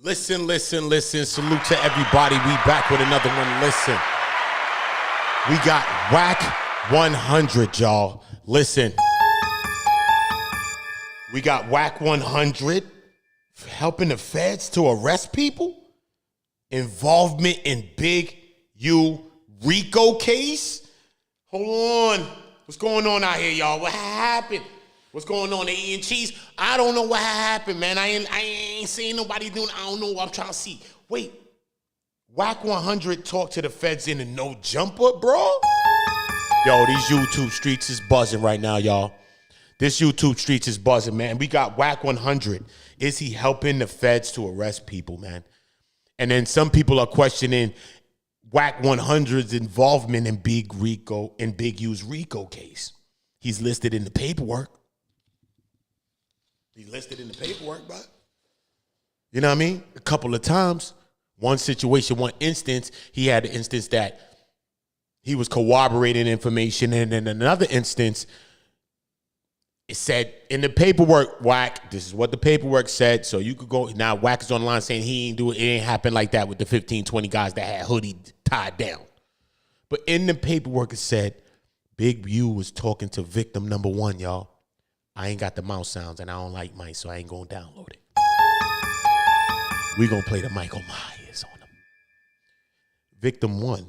Listen, listen, listen. Salute to everybody. We back with another one. Listen. We got Wack 100, y'all. Listen. We got Wack 100 helping the feds to arrest people. Involvement in Big U RICO case. Hold on. What's going on out here, y'all? What happened? What's going on? They eating cheese? I don't know what happened, man. I ain't seeing nobody doing. I don't know what I'm trying to see. Wait, Wack 100 talked to the feds in a no jumper, bro? Yo, these YouTube streets is buzzing right now, y'all. This YouTube streets is buzzing, man. We got Wack 100. Is he helping the feds to arrest people, man? And then some people are questioning Wack 100's involvement in Big U's RICO case. He's listed in the paperwork. He's listed in the paperwork, bro. You know what I mean? A couple of times. One situation, one instance, he had an instance that he was corroborating information. And in another instance, it said in the paperwork, Wack, this is what the paperwork said. So you could go. Now, Wack is online saying he ain't do it. It ain't happen like that with the 15, 20 guys that had hoodie tied down. But in the paperwork, it said Big U was talking to victim number 1, y'all. I ain't got the mouse sounds and I don't like mice, so I ain't gonna download it. We gonna play the Michael Myers on him. Victim 1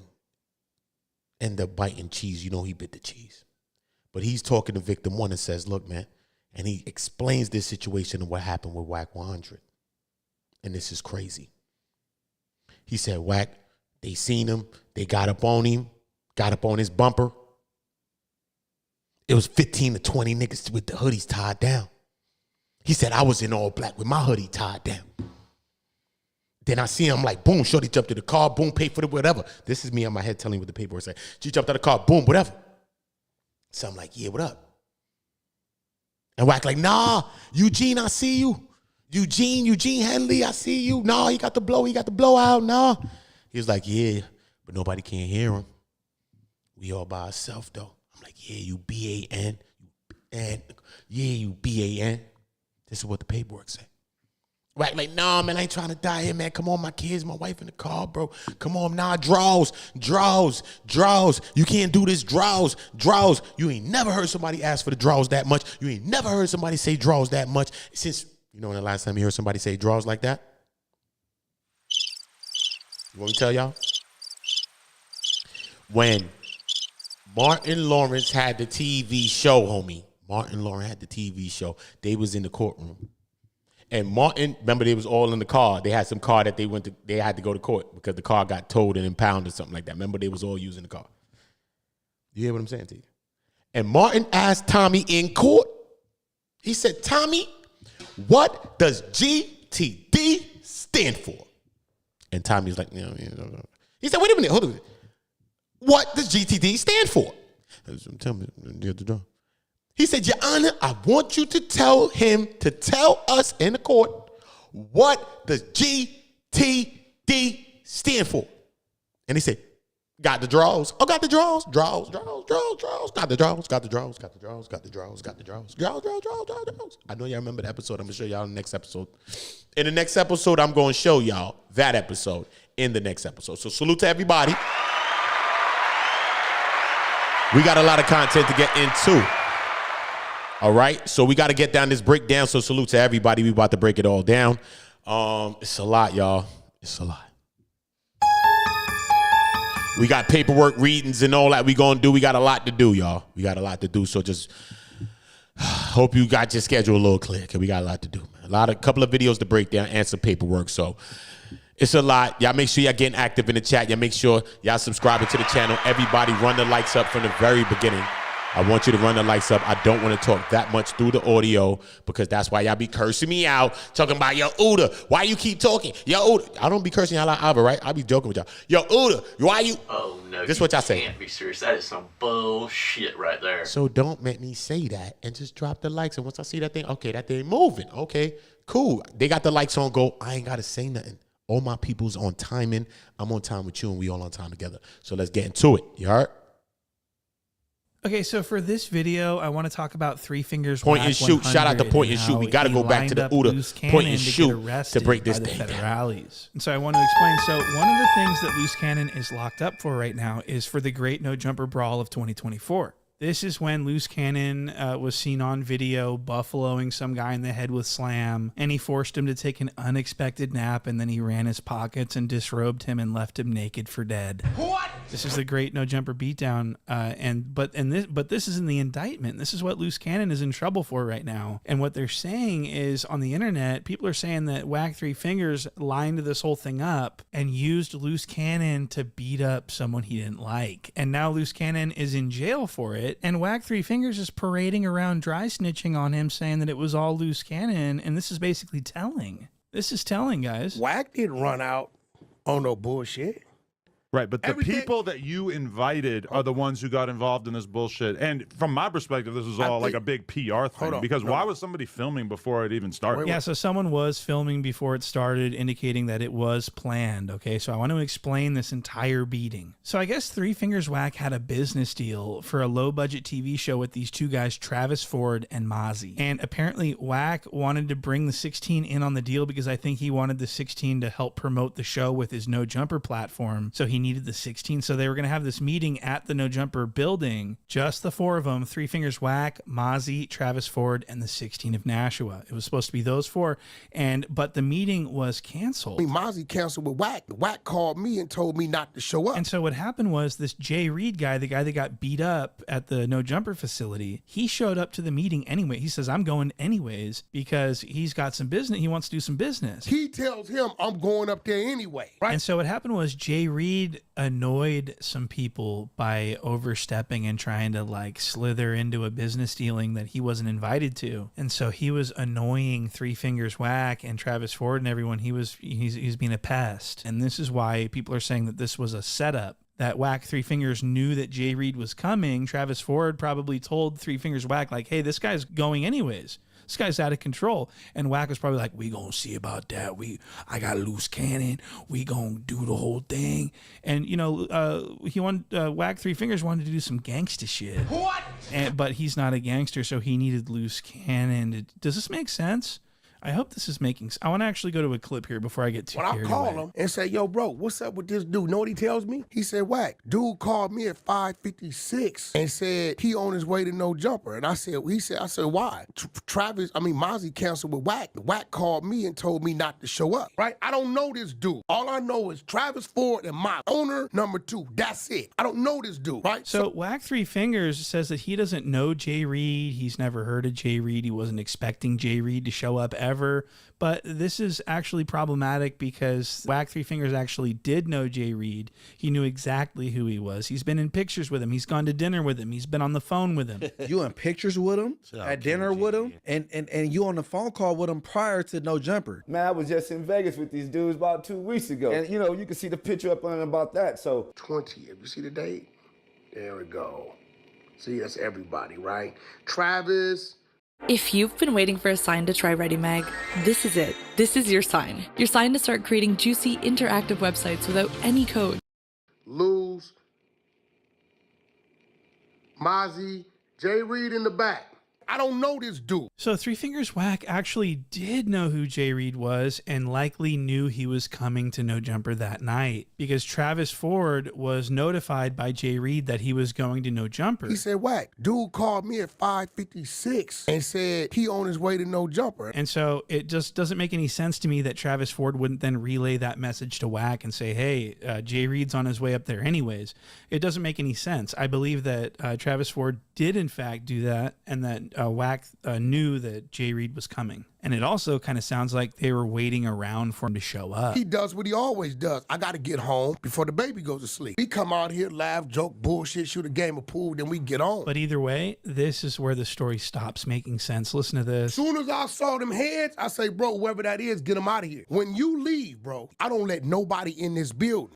ended up biting cheese. You know he bit the cheese. But he's talking to victim 1 and says, look, man, and he explains this situation and what happened with Wack 100. And this is crazy. He said, Wack, they seen him, they got up on him, got up on his bumper. It was 15 to 20 niggas with the hoodies tied down. He said, I was in all black with my hoodie tied down. Then I see him like, boom, shorty jumped to the car, boom, pay for it, whatever. This is me on my head telling you what the paperwork said. She jumped out of the car, boom, whatever. So I'm like, yeah, what up? And Wack like, nah, Eugene, I see you. Eugene Henley, I see you. Nah, he got the blowout, nah. He was like, yeah, but nobody can hear him. We all by ourselves, though. I'm like, yeah, you B-A-N. And yeah, you B-A-N. This is what the paperwork said. Wack like, nah, man, I ain't trying to die here, man. Come on, my kids, my wife in the car, bro. Come on, nah, draws. You can't do this, draws. You ain't never heard somebody ask for the draws that much. You ain't never heard somebody say draws that much. Since, you know when the last time you heard somebody say draws like that? You want me to tell y'all? When Martin Lawrence had the TV show, homie. Martin Lawrence had the TV show. They was in the courtroom. And Martin, remember they was all in the car. They had some car that they had to go to court because the car got towed and impounded or something like that. Remember they was all using the car. You hear what I'm saying to you? And Martin asked Tommy in court. He said, Tommy, what does GTD stand for? And Tommy's like, no. He said, wait a minute, hold on. What does GTD stand for? Tell me, he said, Your Honor, I want you to tell him to tell us in the court what does GTD stand for. And he said, got the draws. Oh, got the draws. Draws. Got the draws. I know y'all remember the episode. I'm going to show y'all in the next episode. In the next episode, I'm going to show y'all that episode in the next episode. So salute to everybody. We got a lot of content to get into. All right, so we got to get down this breakdown. So salute to everybody. We about to break it all down. It's a lot, y'all. It's a lot. We got paperwork readings and all that we going to do. We got a lot to do, y'all. We got a lot to do. So just hope you got your schedule a little clear because we got a lot to do. A couple of videos to break down and some paperwork. So it's a lot. Y'all make sure y'all getting active in the chat. Y'all make sure y'all subscribing to the channel. Everybody run the lights up from the very beginning. I want you to run the lights up. I don't want to talk that much through the audio because that's why y'all be cursing me out, talking about, yo, Uda, why you keep talking? Yo, Uda. I don't be cursing y'all out either, right? I be joking with y'all. Yo, Uda, why you? Oh, no. This is what y'all say. Can't be serious. That is some bullshit right there. So don't make me say that and just drop the likes. And once I see that thing, okay, that thing moving. Okay, cool. They got the likes on go. I ain't got to say nothing. All my people's on timing. I'm on time with you and we all on time together. So let's get into it. You heard? Okay, so for this video, I want to talk about Three Fingers Point Wack and shoot. Shout out to 100 Point and and shoot. We how got to he go back to the lined up OODA. Loose Point Cannon and to get shoot to arrested break this by the thing down. federales. And so I want to explain. So one of the things that Loose Cannon is locked up for right now is for the Great No Jumper Brawl of 2024. This is when Loose Cannon was seen on video buffaloing some guy in the head with slam, and he forced him to take an unexpected nap, and then he ran his pockets and disrobed him and left him naked for dead. What? This is the Great No Jumper beatdown, but this is in the indictment. This is what Loose Cannon is in trouble for right now. And what they're saying is on the internet, people are saying that Wack Three Fingers lined this whole thing up and used Loose Cannon to beat up someone he didn't like, and now Loose Cannon is in jail for it. And Wack Three Fingers is parading around dry snitching on him, saying that it was all Loose Cannon, and this is basically telling. This is telling, guys. Wack didn't run out on no bullshit. Right, but the Everything- people that you invited are the ones who got involved in this bullshit. And from my perspective, this was all like a big PR thing. Because why was somebody filming before it even started? Yeah, so someone was filming before it started, indicating that it was planned, okay? So I want to explain this entire beating. So I guess Three Fingers Wack had a business deal for a low-budget TV show with these two guys, Travis Ford and Mozzie. And apparently Wack wanted to bring the 16 in on the deal because I think he wanted the 16 to help promote the show with his No Jumper platform. So he needed the 16. So they were going to have this meeting at the No Jumper building, just the four of them, Three Fingers Wack, Mozzie, Travis Ford, and the 16 of Nashua. It was supposed to be those four, but the meeting was canceled. I mean, Mozzie canceled with Wack. Wack called me and told me not to show up. And so what happened was this Jay Reed guy, the guy that got beat up at the No Jumper facility, he showed up to the meeting anyway. He says, I'm going anyways because he's got some business. He wants to do some business. He tells him I'm going up there anyway, right? And so what happened was Jay Reed annoyed some people by overstepping and trying to like slither into a business dealing that he wasn't invited to. And so he was annoying Three Fingers Wack and Travis Ford and everyone. He's being a pest. And this is why people are saying that this was a setup. That Wack Three Fingers knew that Jay Reed was coming. Travis Ford probably told Three Fingers Wack, like, hey, this guy's going anyways. This guy's out of control. And Wack was probably like, we gonna see about that. I got Loose Cannon. We gonna do the whole thing. And, Wack Three Fingers wanted to do some gangsta shit. What? But he's not a gangster, so he needed Loose Cannon. Does this make sense? I hope this is making sense. I want to actually go to a clip here before I get too carried away. When I call him and say, yo, bro, what's up with this dude? Know what he tells me? He said, Wack, dude called me at 5:56 and said he on his way to No Jumper. And I said, why? Mozzie canceled with Wack. Wack called me and told me not to show up, right? I don't know this dude. All I know is Travis Ford and my owner, number 2. That's it. I don't know this dude, right? So Wack Three Fingers says that he doesn't know Jay Reed. He's never heard of Jay Reed. He wasn't expecting Jay Reed to show up ever. But this is actually problematic because Wack Three Fingers actually did know Jay Reed. He knew exactly who he was. He's been in pictures with him. He's gone to dinner with him. He's been on the phone with him. You in pictures with him, at dinner with him, and you on the phone call with him prior to No Jumper. Man, I was just in Vegas with these dudes about 2 weeks ago. And, you can see the picture up on about that, so. 20th, you see the date? There we go. See, that's everybody, right? Travis. If you've been waiting for a sign to try Ready Mag, this is it. This is your sign. Your sign to start creating juicy, interactive websites without any code. Lose. Mozzie. Jay Reed in the back. I don't know this dude. So Three Fingers Wack actually did know who Jay Reed was and likely knew he was coming to No Jumper that night because Travis Ford was notified by Jay Reed that he was going to No Jumper. He said, Wack, dude called me at 5:56 and said he on his way to No Jumper. And so it just doesn't make any sense to me that Travis Ford wouldn't then relay that message to Wack and say, hey, Jay Reed's on his way up there anyways. It doesn't make any sense. I believe that Travis Ford did in fact do that and that Wack knew that Jay Reed was coming. And it also kind of sounds like they were waiting around for him to show up. He does what he always does. I got to get home before the baby goes to sleep. We come out here, laugh, joke, bullshit, shoot a game of pool, then we get on. But either way, this is where the story stops making sense. Listen to this. As soon as I saw them heads, I say, bro, whoever that is, get them out of here. When you leave, bro, I don't let nobody in this building.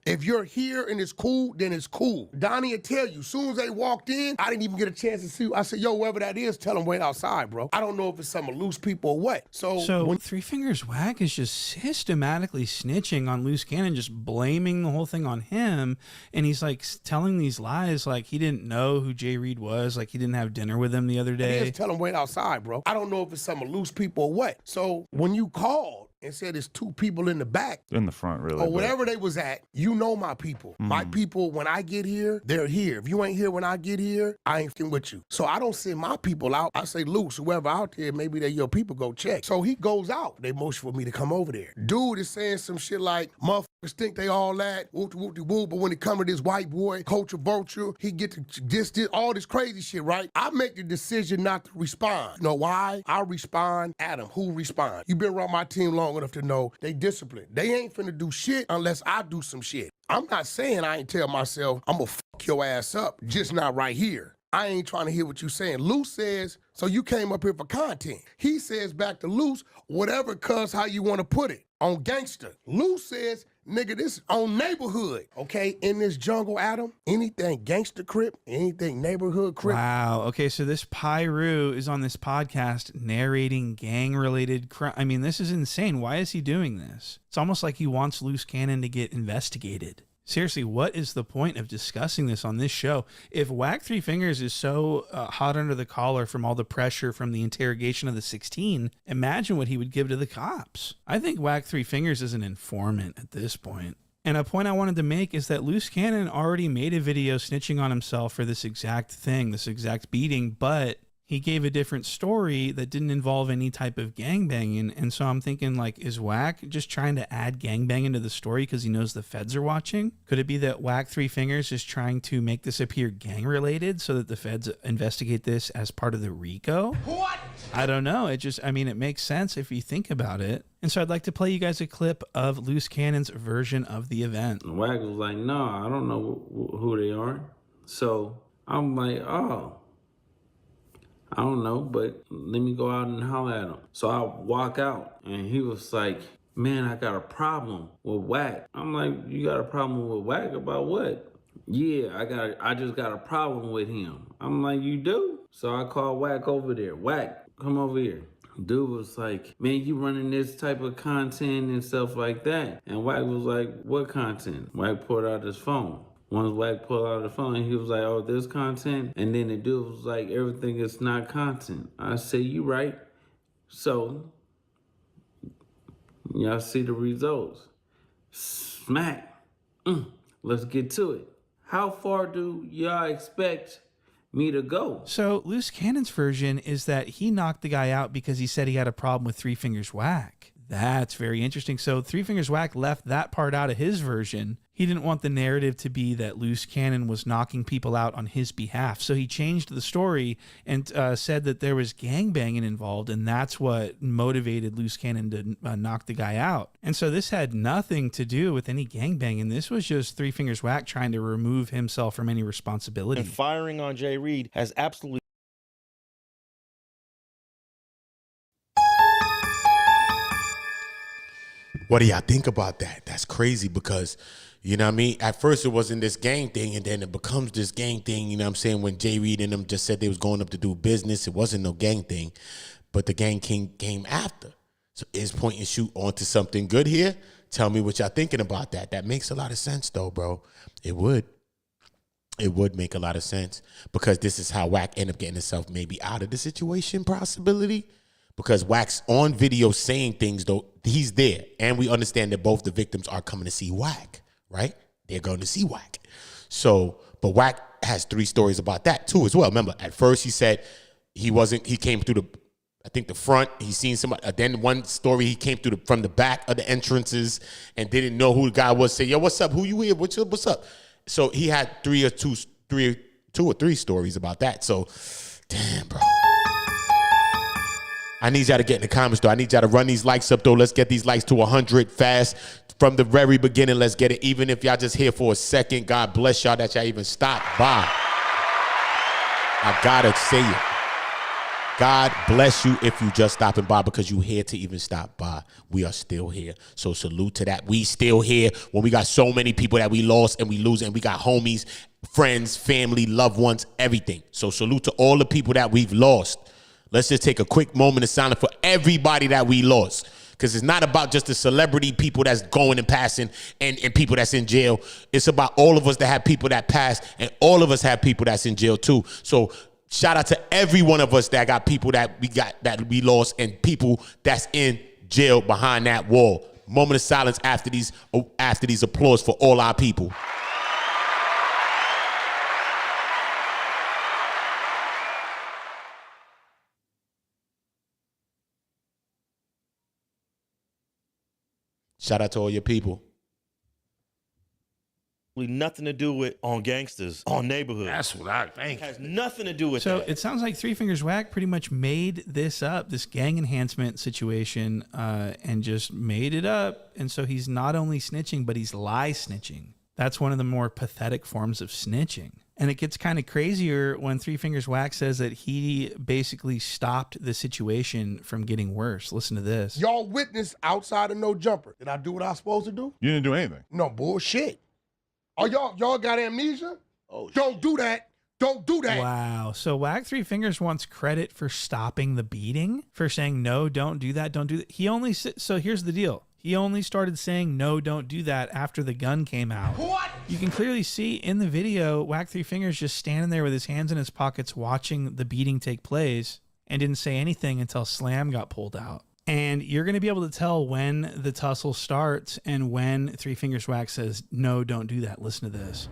If you're here and it's cool, then it's cool. Donnie will tell you, as soon as they walked in, I didn't even get a chance to see you. I said, yo, whoever that is, tell them wait outside, bro. I don't know if it's some loose people people or what? So Three Fingers Wack is just systematically snitching on Loose Cannon, just blaming the whole thing on him. And he's like telling these lies like he didn't know who Jay Reed was, like he didn't have dinner with him the other day. He just tell him wait outside, bro. I don't know if it's some loose people or what. So when you called and said there's two people in the back. In the front, really. Or whatever they was at, you know my people. My people, when I get here, they're here. If you ain't here when I get here, I ain't f***ing with you. So I don't send my people out. I say, Loose, whoever out there, maybe they're your people, go check. So he goes out. They motion for me to come over there. Dude is saying some shit like, motherfuckers think they all that, whoop-de-whoop-de-whoop, but when it come to this white boy, culture vulture, he get to this, all this crazy shit, right? I make the decision not to respond. You know why? I respond, Adam, who respond? You been around my team long enough to know they disciplined. They ain't finna do shit unless I do some shit. I'm not saying I ain't tell myself I'm gonna fuck your ass up, just not right here. I ain't trying to hear what you saying. Loose says, so you came up here for content. He says back to Loose, whatever, cuz how you want to put it, on gangster. Loose says, nigga, this on neighborhood, okay? In this jungle, Adam, anything gangster crip, anything neighborhood crip. Wow. Okay, so this Pyru is on this podcast narrating gang-related crime. I mean, this is insane. Why is he doing this? It's almost like he wants Loose Cannon to get investigated. Seriously, what is the point of discussing this on this show? If Wack Three Fingers is so hot under the collar from all the pressure from the interrogation of the 16, imagine what he would give to the cops. I think Wack Three Fingers is an informant at this point. And a point I wanted to make is that Loose Cannon already made a video snitching on himself for this exact thing, this exact beating, but he gave a different story that didn't involve any type of gangbanging. And so I'm thinking, like, is Wack just trying to add gangbanging to the story because he knows the feds are watching? Could it be that Wack Three Fingers is trying to make this appear gang-related so that the feds investigate this as part of the RICO? What? I don't know. It makes sense if you think about it. And so I'd like to play you guys a clip of Loose Cannon's version of the event. Wack was like, no, I don't know who they are. So I'm like, oh, I don't know, but let me go out and holler at him. So I walk out and he was like, man, I got a problem with Wack. I'm like, you got a problem with Wack about what? Yeah, I just got a problem with him. I'm like, you do? So I called Wack over there. Wack, come over here. Dude was like, man, you running this type of content and stuff like that. And Wack was like, what content? Wack pulled out his phone. Once Wack pulled out the phone, he was like, oh, this content? And then the dude was like, everything is not content. I said, you right. So, y'all see the results. Smack. Let's get to it. How far do y'all expect me to go? So Loose Cannon's version is that he knocked the guy out because he said he had a problem with Three Fingers Wack. That's very interesting. So Three Fingers Wack left that part out of his version. He didn't want the narrative to be that Loose Cannon was knocking people out on his behalf. So he changed the story and said that there was gangbanging involved, and that's what motivated Loose Cannon to knock the guy out. And so this had nothing to do with any gangbanging. This was just Three Fingers Wack trying to remove himself from any responsibility. And firing on Jay Reed has absolutely... What do y'all think about that? That's crazy because, you know what I mean? At first it wasn't this gang thing, and then it becomes this gang thing, you know what I'm saying? When Jay Reed and them just said they was going up to do business, it wasn't no gang thing, but the gang king came after. So is point and shoot onto something good here? Tell me what y'all thinking about that. That makes a lot of sense though, bro. It would. It would make a lot of sense because this is how Wack ended up getting himself maybe out of the situation possibility. Because Wack's on video saying things, though, he's there. And we understand that both the victims are coming to see Wack, right? They're going to see Wack. So, but Wack has 3 stories about that, too, as well. Remember, at first he said he came through the front. He seen somebody. Then one story, he came from the back of the entrances and didn't know who the guy was. Say, yo, what's up? Who you here? What's up? So he had 2 or 3 stories about that. So, damn, bro. I need y'all to get in the comments, though. I need y'all to run these likes up, though. Let's get these likes to 100 fast. From the very beginning, let's get it. Even if y'all just here for a second, God bless y'all that y'all even stopped by. I gotta say it. God bless you if you just stopping by because you here to even stop by. We are still here. So salute to that. We still here when we got so many people that we lost and we lose, and we got homies, friends, family, loved ones, everything. So salute to all the people that we've lost. Let's just take a quick moment of silence for everybody that we lost. Because it's not about just the celebrity people that's going and passing and people that's in jail. It's about all of us that have people that passed, and all of us have people that's in jail too. So shout out to every one of us that got people that we lost, and people that's in jail behind that wall. Moment of silence after these applause for all our people. Shout out to all your people. Nothing to do with on gangsters, on neighborhood. That's what I think. It has nothing to do with so that. It sounds like Three Fingers Wack pretty much made this up, this gang enhancement situation, and just made it up. And so he's not only snitching, but he's lie snitching. That's one of the more pathetic forms of snitching. And it gets kind of crazier when Three Fingers Wack says that he basically stopped the situation from getting worse. Listen to this. Y'all witnessed outside of No Jumper. Did I do what I was supposed to do? You didn't do anything. No, bullshit. Oh, y'all got amnesia? Oh, don't do that. Don't do that. Wow. So Wack Three Fingers wants credit for stopping the beating, for saying, no, don't do that, don't do that. So here's the deal. He only started saying, no, don't do that after the gun came out. What? You can clearly see in the video, Wack Three Fingers just standing there with his hands in his pockets watching the beating take place and didn't say anything until Slam got pulled out. And you're going to be able to tell when the tussle starts and when Three Fingers Wack says, no, don't do that. Listen to this.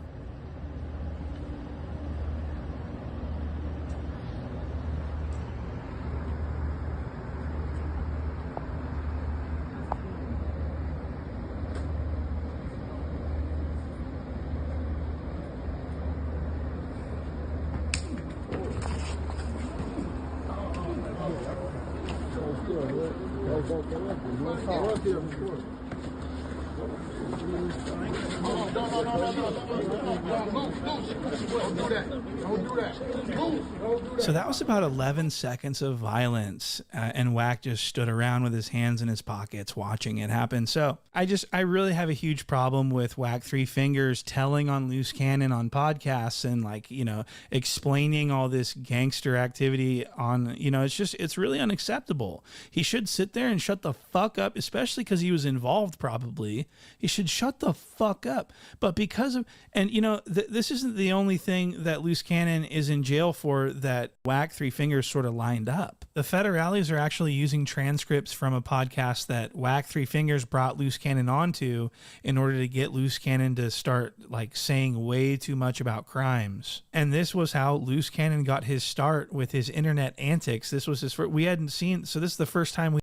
So that was about 11 seconds of violence, and Wack just stood around with his hands in his pockets watching it happen. So I really have a huge problem with Wack Three Fingers telling on Loose Cannon on podcasts and, like, you know, explaining all this gangster activity on, you know, it's really unacceptable. He should sit there and shut the fuck up, especially because he was involved probably. He should shut the fuck up. But because of, and you know, this isn't the only thing that Loose Cannon is in jail for that Wack Three Fingers sort of lined up. The federales are actually using transcripts from a podcast that Wack Three Fingers brought Loose Cannon onto in order to get Loose Cannon to start, like, saying way too much about crimes. And this was how Loose Cannon got his start with his internet antics. This was his first, we hadn't seen, so this is the first time we.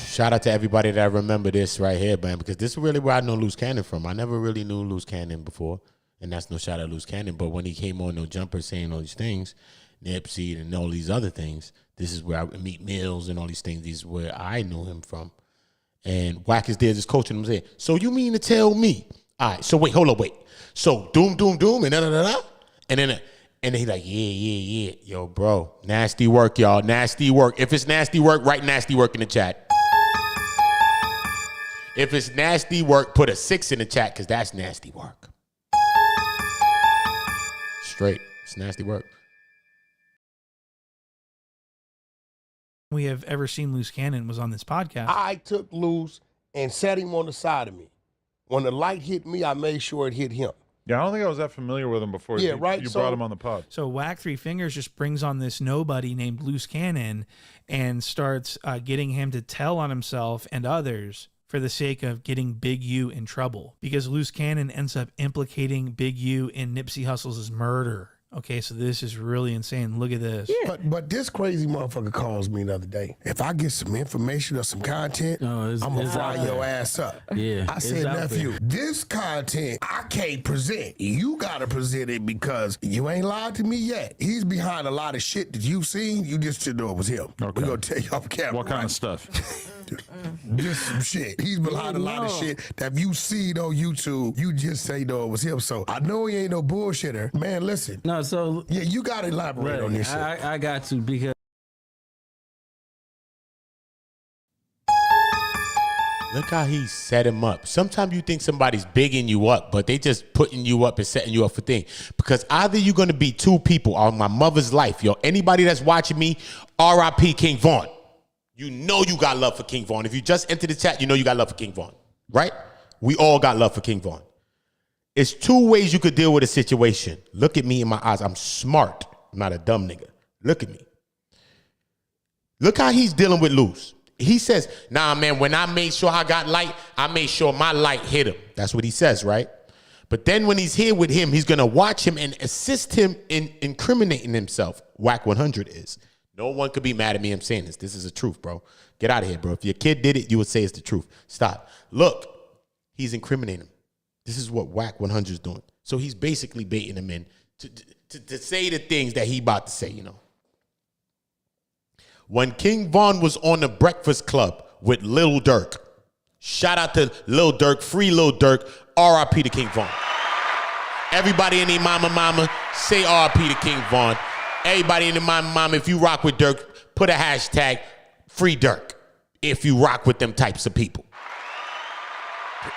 Shout out to everybody that remember this right here, man, because this is really where I know Loose Cannon from. I never really knew Loose Cannon before, and that's no shout out Loose Cannon. But when he came on No Jumper saying all these things, Nipsey and all these other things, this is where I meet Mills and all these things. These is where I knew him from. And Wack is there just coaching him, saying, so you mean to tell me? All right, so wait, hold up, wait. So doom, and da-da-da-da. And then he's like, yeah. Yo, bro, nasty work, y'all. Nasty work. If it's nasty work, write nasty work in the chat. If it's nasty work, put a 6 in the chat, because that's nasty work. Straight. It's nasty work. We have ever seen Loose Cannon was on this podcast. I took Loose and set him on the side of me. When the light hit me, I made sure it hit him. Yeah, I don't think I was that familiar with him before you brought him on the pod. So Wack Three Fingers just brings on this nobody named Loose Cannon and starts getting him to tell on himself and others for the sake of getting Big U in trouble, because Loose Cannon ends up implicating Big U in Nipsey Hussle's murder. Okay, so this is really insane. Look at this. Yeah. But this crazy motherfucker calls me the other day. If I get some information or some content, I'm going to fry your ass up. Yeah. I said, nephew, this content I can't present. You got to present it because you ain't lied to me yet. He's behind a lot of shit that you've seen. You just should know it was him. Okay. We're going to tell you off camera. What kind of stuff? Just some shit. He's behind a lot of shit that if you see it on YouTube, you just say no, it was him. So I know he ain't no bullshitter. Man, listen. No, so yeah, you gotta elaborate on this shit. I got to, because Look how he set him up. Sometimes you think somebody's bigging you up, but they just putting you up and setting you up for things. Because either you're going to be two people on my mother's life. Yo, anybody that's watching me, R.I.P. King Von. You know you got love for King Von. If you just entered the chat, you know you got love for King Von. Right? We all got love for King Von. It's two ways you could deal with a situation. Look at me in my eyes. I'm smart. I'm not a dumb nigga. Look at me. Look how he's dealing with Luz. He says, nah, man, when I made sure I got light, I made sure my light hit him. That's what he says, right? But then when he's here with him, he's going to watch him and assist him in incriminating himself. Wack 100 is. No one could be mad at me. I'm saying this. This is the truth, bro. Get out of here, bro. If your kid did it, you would say it's the truth. Stop. Look, he's incriminating him. This is what Wack 100 is doing. So he's basically baiting him in to say the things that he about to say, you know. When King Von was on the Breakfast Club with Lil Durk, shout out to Lil Durk, free Lil Durk, R.I.P. to King Von. Everybody in the mama, say R.I.P. to King Von. Everybody in the mama, if you rock with Durk, put a hashtag free Durk if you rock with them types of people.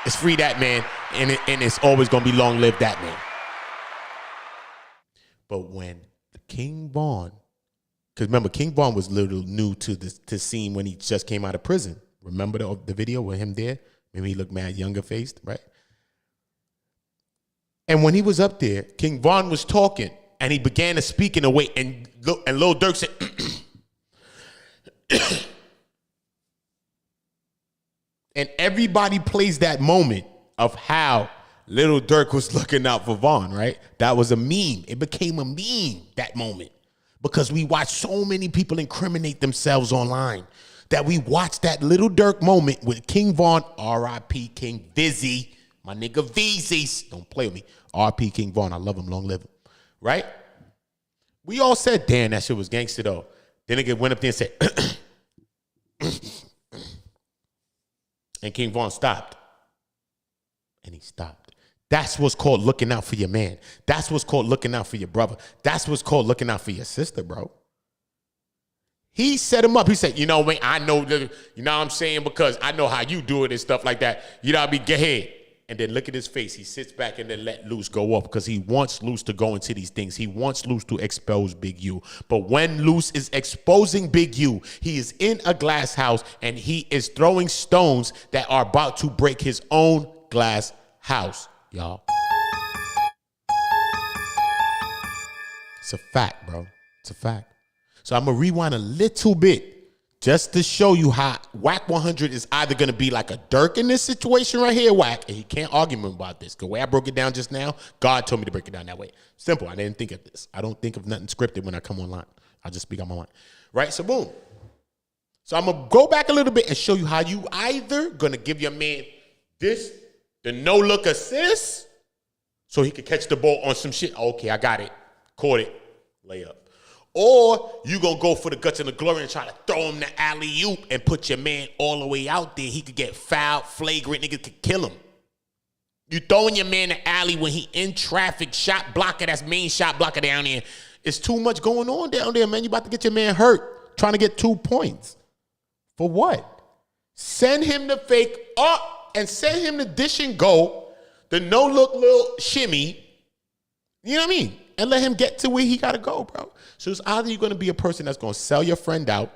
It's free that man, and it's always going to be long live that man. But when King Von, because remember, King Von was a little new to the scene when he just came out of prison. Remember the video with him there? Maybe he looked mad younger faced, right? And when he was up there, King Von was talking, and he began to speak in a way, and Lil Durk said, and everybody plays that moment of how Lil Durk was looking out for Von, right? That was a meme. It became a meme, that moment. Because we watch so many people incriminate themselves online that we watch that Lil Durk moment with King Von, R.I.P. King Vizzy, my nigga Vizzy. Don't play with me. R.I.P. King Von, I love him, long live him. Right? We all said, damn, that shit was gangster though. Then nigga went up there and said, and King Von stopped. And he stopped. That's what's called looking out for your man. That's what's called looking out for your brother. That's what's called looking out for your sister, bro. He set him up. He said, you know, man, I know, you know what I'm saying? Because I know how you do it and stuff like that. You know, I'll be, get ahead. And then look at his face. He sits back and then let Luz go up because he wants Luz to go into these things. He wants Luz to expose Big U. But when Luz is exposing Big U, he is in a glass house and he is throwing stones that are about to break his own glass house. Y'all. It's a fact, bro. It's a fact. So I'm going to rewind a little bit just to show you how Wack 100 is either going to be like a Durk in this situation right here, Wack, and he can't argue about this. The way I broke it down just now, God told me to break it down that way. Simple. I didn't think of this. I don't think of nothing scripted when I come online. I just speak on my mind. Right? So boom. So I'm going to go back a little bit and show you how you either going to give your man this, the no-look assist, so he could catch the ball on some shit. Okay, I got it. Caught it. Lay up. Or you going to go for the guts and the glory and try to throw him the alley-oop and put your man all the way out there. He could get fouled, flagrant. Niggas could kill him. You throwing your man the alley when he in traffic, shot blocker, that's main shot blocker down there. It's too much going on down there, man. You about to get your man hurt trying to get 2 points. For what? Send him the fake up. And send him the dish and go, the no-look little shimmy, you know what I mean? And let him get to where he got to go, bro. So it's either you're going to be a person that's going to sell your friend out,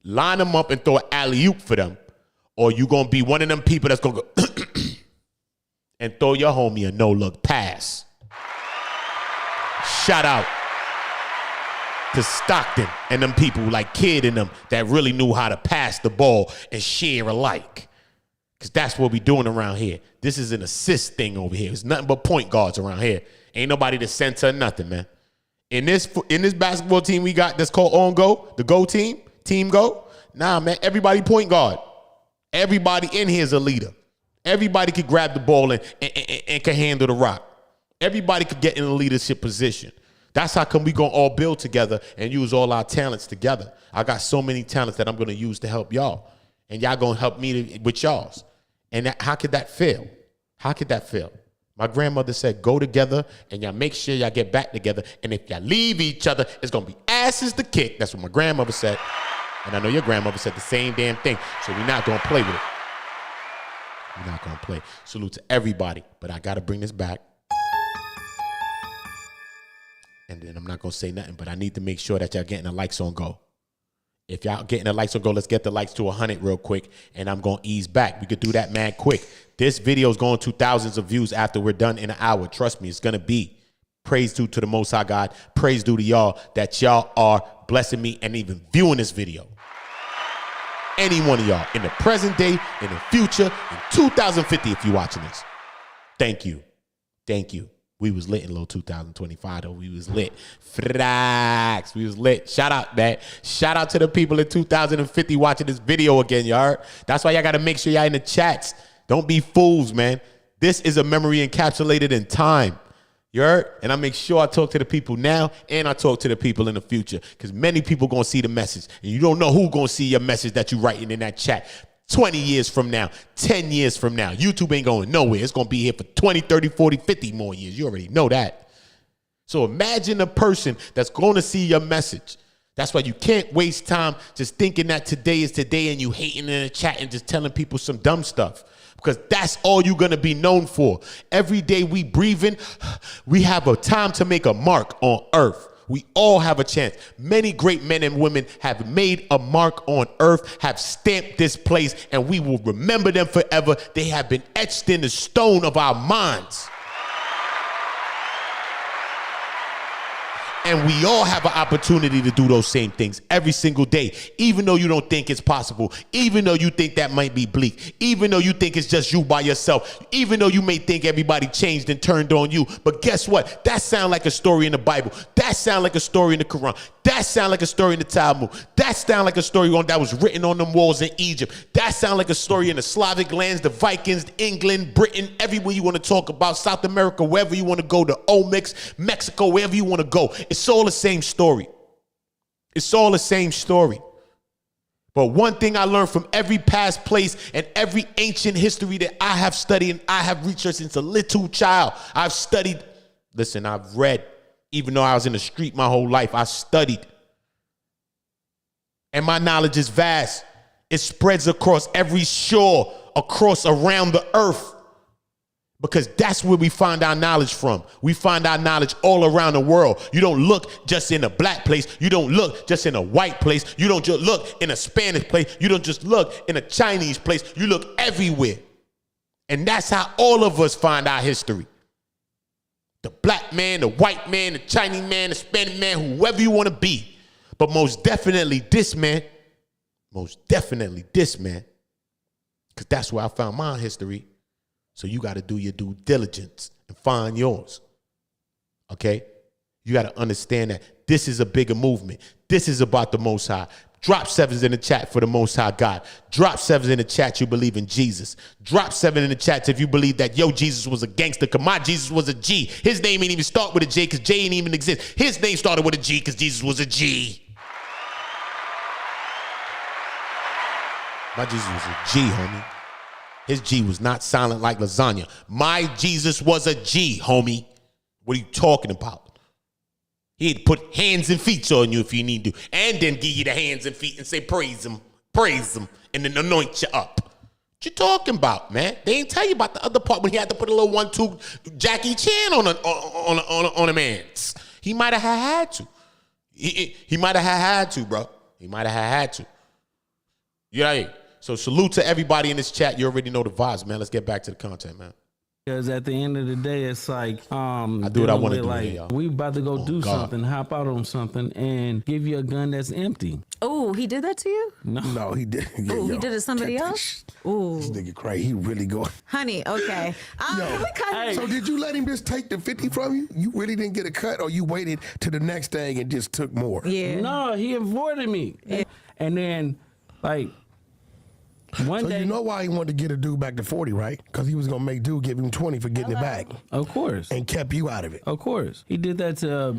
line them up and throw an alley-oop for them, or you're going to be one of them people that's going to go and throw your homie a no-look pass. Shout out to Stockton and them people like Kid and them that really knew how to pass the ball and share alike. Because that's what we doing around here. This is an assist thing over here. It's nothing but point guards around here. Ain't nobody the center or nothing, man. In this basketball team we got that's called On Go, the Go team, Team Go. Nah, man, everybody point guard. Everybody in here is a leader. Everybody could grab the ball and can handle the rock. Everybody could get in a leadership position. That's how come we gonna all build together and use all our talents together. I got so many talents that I'm gonna use to help y'all. And y'all gonna help me with y'all's. And how could that fail? How could that fail? My grandmother said, go together and y'all make sure y'all get back together. And if y'all leave each other, it's going to be asses to kick. That's what my grandmother said. And I know your grandmother said the same damn thing. So we're not going to play with it. We're not gonna play. Salute to everybody, but I gotta bring this back. And then I'm not gonna say nothing, but I need to make sure that y'all getting the likes on go. If y'all getting the likes on go, let's get the likes to 100 real quick, and I'm gonna ease back. We could do that, man, quick. This video is going to thousands of views after we're done in an hour. Trust me, it's gonna be. Praise due to the Most High God. Praise due to y'all that y'all are blessing me and even viewing this video. Any one of y'all in the present day, in the future, in 2050, if you're watching this. Thank you. Thank you. We was lit in low 2025 though. We was lit. Frax. We was lit. Shout out, man. Shout out to the people in 2050 watching this video again, y'all heard? That's why y'all got to make sure y'all in the chats. Don't be fools, man. This is a memory encapsulated in time. You heard? And I make sure I talk to the people now and I talk to the people in the future because many people going to see the message. And you don't know who going to see your message that you writing in that chat. 20 years from now, 10 years from now. YouTube ain't going nowhere. It's going to be here for 20, 30, 40, 50 more years. You already know that. So imagine a person that's going to see your message. That's why you can't waste time just thinking that today is today and you hating in the chat and just telling people some dumb stuff. Because that's all you're going to be known for. Every day we breathing, we have a time to make a mark on earth. We all have a chance. Many great men and women have made a mark on earth, have stamped this place, and we will remember them forever. They have been etched in the stone of our minds. And we all have an opportunity to do those same things every single day, even though you don't think it's possible, even though you think that might be bleak, even though you think it's just you by yourself, even though you may think everybody changed and turned on you. But guess what? That sounds like a story in the Bible. That sounds like a story in the Quran. That sounds like a story in the Talmud. That sounds like a story that was written on them walls in Egypt. That sounds like a story in the Slavic lands, the Vikings, England, Britain, everywhere you want to talk about, South America, wherever you want to go, the Olmecs, Mexico, wherever you want to go. It's all the same story. It's all the same story. But one thing I learned from every past place and every ancient history that I have studied and I have researched since a little child, I've studied, listen, I've read, even though I was in the street my whole life, I studied. And my knowledge is vast. It spreads across every shore, around the earth. Because that's where we find our knowledge from. We find our knowledge all around the world. You don't look just in a black place. You don't look just in a white place. You don't just look in a Spanish place. You don't just look in a Chinese place. You look everywhere. And that's how all of us find our history. The black man, the white man, the Chinese man, the Spanish man, whoever you want to be. But most definitely this man. Most definitely this man. Because that's where I found my history. So you got to do your due diligence and find yours. Okay? You got to understand that this is a bigger movement. This is about the Most High. Drop sevens in the chat for the Most High God. Drop sevens in the chat you believe in Jesus. Drop 7 in the chat if you believe that, yo, Jesus was a gangster, because my Jesus was a G. His name ain't even start with a J because J ain't even exist. His name started with a G because Jesus was a G. My Jesus was a G, homie. His G was not silent like lasagna. My Jesus was a G, homie. What are you talking about? He'd put hands and feet on you if you need to, and then give you the hands and feet and say, praise him, and then anoint you up. What you talking about, man? They ain't tell you about the other part when he had to put a little 1-2 Jackie Chan on a man's. He might have had to. He might have had to, bro. He might have had to. You know what I mean? So salute to everybody in this chat. You already know the vibes, man. Let's get back to the content, man. Because at the end of the day, it's like I do what I want to do. Like, here, y'all. we about to go do something, hop out on something, and give you a gun that's empty. Oh, he did that to you? No, he did. Yeah, oh, he did it to somebody else? Ooh. This nigga crazy. He really going. Honey, okay. So did you let him just take the 50 from you? You really didn't get a cut, or you waited to the next thing and just took more? Yeah. No, he avoided me. Yeah. And then, like, one day, you know why he wanted to get a dude back to 40, right? Because he was going to make dude give him 20 for getting it back. Of course. And kept you out of it. Of course. He did that to,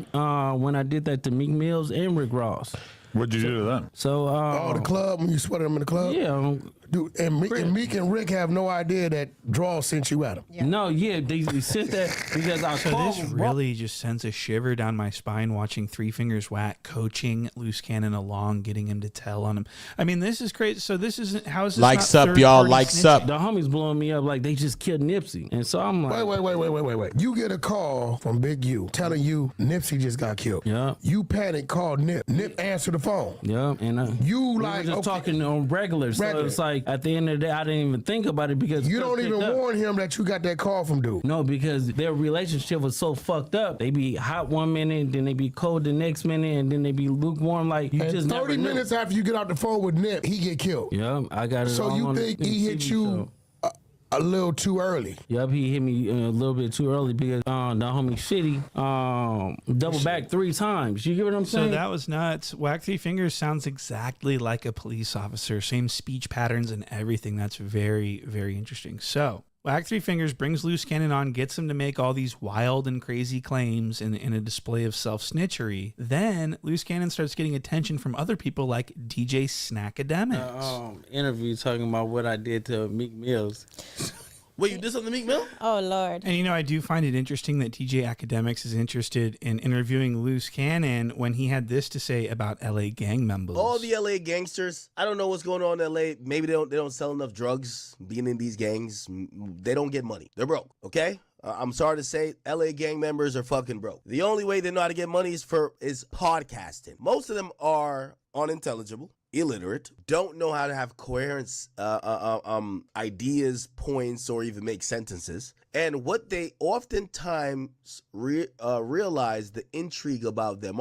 when I did that to Meek Mills and Rick Ross. What'd you do to them? So, the club, when you sweated them in the club? Yeah. Dude, and Meek and Rick have no idea that Draw sent you at them. Yeah. No, yeah, they sent that because I So called this them. really just sends a shiver down my spine watching Three Fingers Wack coaching Loose Cannon along, getting him to tell on him. I mean, this is crazy. So this isn't, how is this Likes not up, y'all. third-party Likes snitching? up. The homies blowing me up like they just killed Nipsey. And so I'm like... Wait. You get a call from Big U telling you Nipsey just got killed. Yeah. You panic, call Nip. Nip answer the phone. Yeah, and You we like... were just talking on regular. So it's like, at the end of the day, I didn't even think about it because... You don't even warn him that you got that call from dude. No, because their relationship was so fucked up. They be hot one minute, then they be cold the next minute, and then they be lukewarm. Like, you And just 30 never knew. minutes after you get out the phone with Nip, he get killed. Yeah, I got it. So all you on think the he hit TV you show. a little too early? Yep, he hit me a little bit too early because the homie Shitty double back 3 times. You hear what I'm saying? So that was nuts. Wack Three Fingers sounds exactly like a police officer. Same speech patterns and everything. That's very, very interesting. So Wack Three Fingers brings Loose Cannon on, gets him to make all these wild and crazy claims in a display of self-snitchery. Then Loose Cannon starts getting attention from other people like DJ Snackademics. Interview talking about what I did to Meek Mills. Wait, you did something to Meek Mill? Oh, Lord. And, I do find it interesting that TJ Academics is interested in interviewing Loose Cannon when he had this to say about LA gang members. All the LA gangsters, I don't know what's going on in LA. Maybe they don't sell enough drugs being in these gangs. They don't get money. They're broke, okay? I'm sorry to say, LA gang members are fucking broke. The only way they know how to get money is podcasting. Most of them are unintelligible, illiterate, don't know how to have coherence, ideas, points, or even make sentences. And what they oftentimes realize the intrigue about them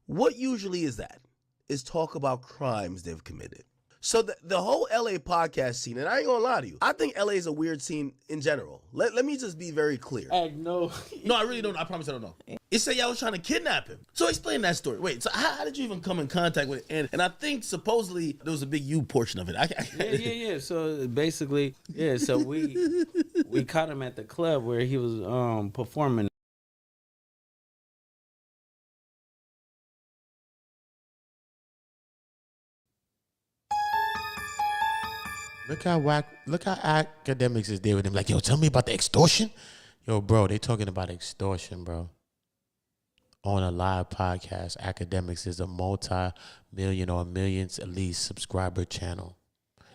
what usually is that? Is talk about crimes they've committed. So the whole LA podcast scene, and I ain't gonna lie to you, I think LA is a weird scene in general. Let me just be very clear. No, I really don't. I promise I don't know. It said y'all was trying to kidnap him. So explain that story. Wait, so how did you even come in contact with it? And I think supposedly there was a Big U portion of it. Yeah. So basically, so we caught him at the club where he was performing. Look how Academics is there with him. Like, yo, tell me about the extortion. Yo, bro, they talking about extortion, bro. On a live podcast, Academics is a multi-million or millions at least subscriber channel.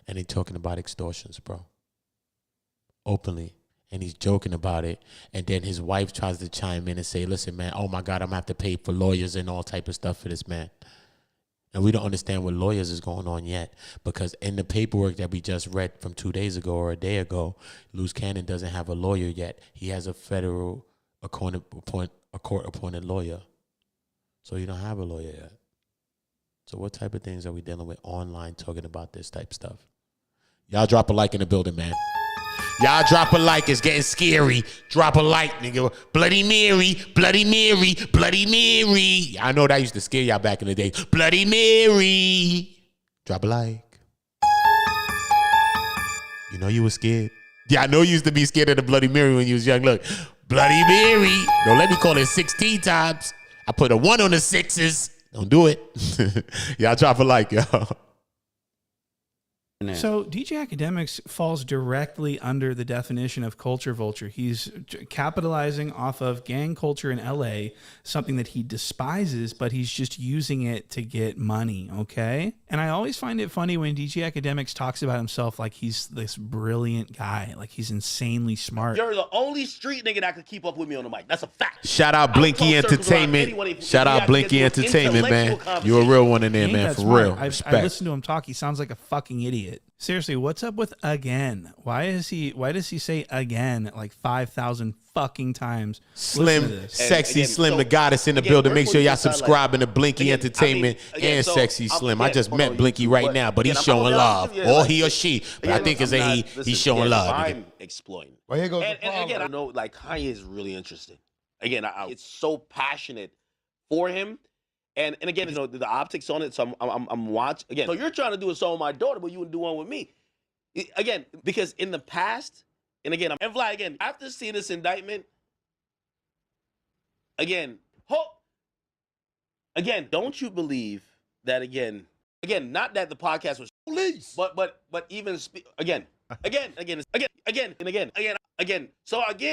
And they talking about extortions, bro. Openly. And he's joking about it. And then his wife tries to chime in and say, listen, man, oh my God, I'm gonna have to pay for lawyers and all type of stuff for this man. And we don't understand what lawyers is going on yet, because in the paperwork that we just read from 2 days ago or a day ago, Loose Cannon doesn't have a lawyer yet. He has a federal court-appointed lawyer. So he don't have a lawyer yet. So what type of things are we dealing with online talking about this type of stuff? Y'all drop a like in the building, man. Y'all drop a like. It's getting scary. Drop a like, nigga. Bloody Mary, Bloody Mary, Bloody Mary. I know that used to scare y'all back in the day. Bloody Mary. Drop a like. You know you was scared. Yeah, I know you used to be scared of the Bloody Mary when you was young. Look, Bloody Mary. Don't let me call it 16 times. I put a 1 on the 6s. Don't do it. Y'all drop a like, y'all. So DJ Academics falls directly under the definition of culture vulture. He's capitalizing off of gang culture in LA, something that he despises, but he's just using it to get money, okay? And I always find it funny when DJ Academics talks about himself like he's this brilliant guy, like he's insanely smart. You're the only street nigga that could keep up with me on the mic. That's a fact. Shout out Blinky Entertainment. Shout out Blinky Entertainment, man. You a real one in there, man, for real. I listened to him talk. He sounds like a fucking idiot. Seriously, what's up with again? Why does he say again like 5,000 fucking times? Slim, Sexy Slim, the goddess in the building. Make sure y'all subscribing to Blinky Entertainment and Sexy Slim. I just met Blinky right now, but he's showing love. Or he or she. But I think it's a he's showing love. I'm exploiting. Well, here goes and again, I know like Kanye is really interesting. Again, it's so passionate for him. And again, the optics on it. So I'm watching again. So you're trying to do a song with my daughter, but you wouldn't do one with me. Again, because in the past, and again, after seeing this indictment, again, don't you believe that again, not that the podcast was police, but even again. So again,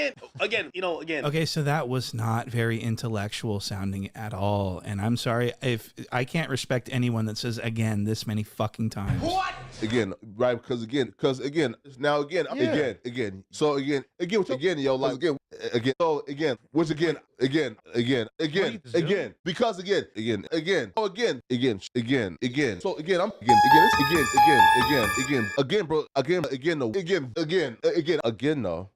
Okay, so that was not very intellectual sounding at all. And I'm sorry if I can't respect anyone that says again this many fucking times. What? Again, right? Because again, yo, like again. So again, because no.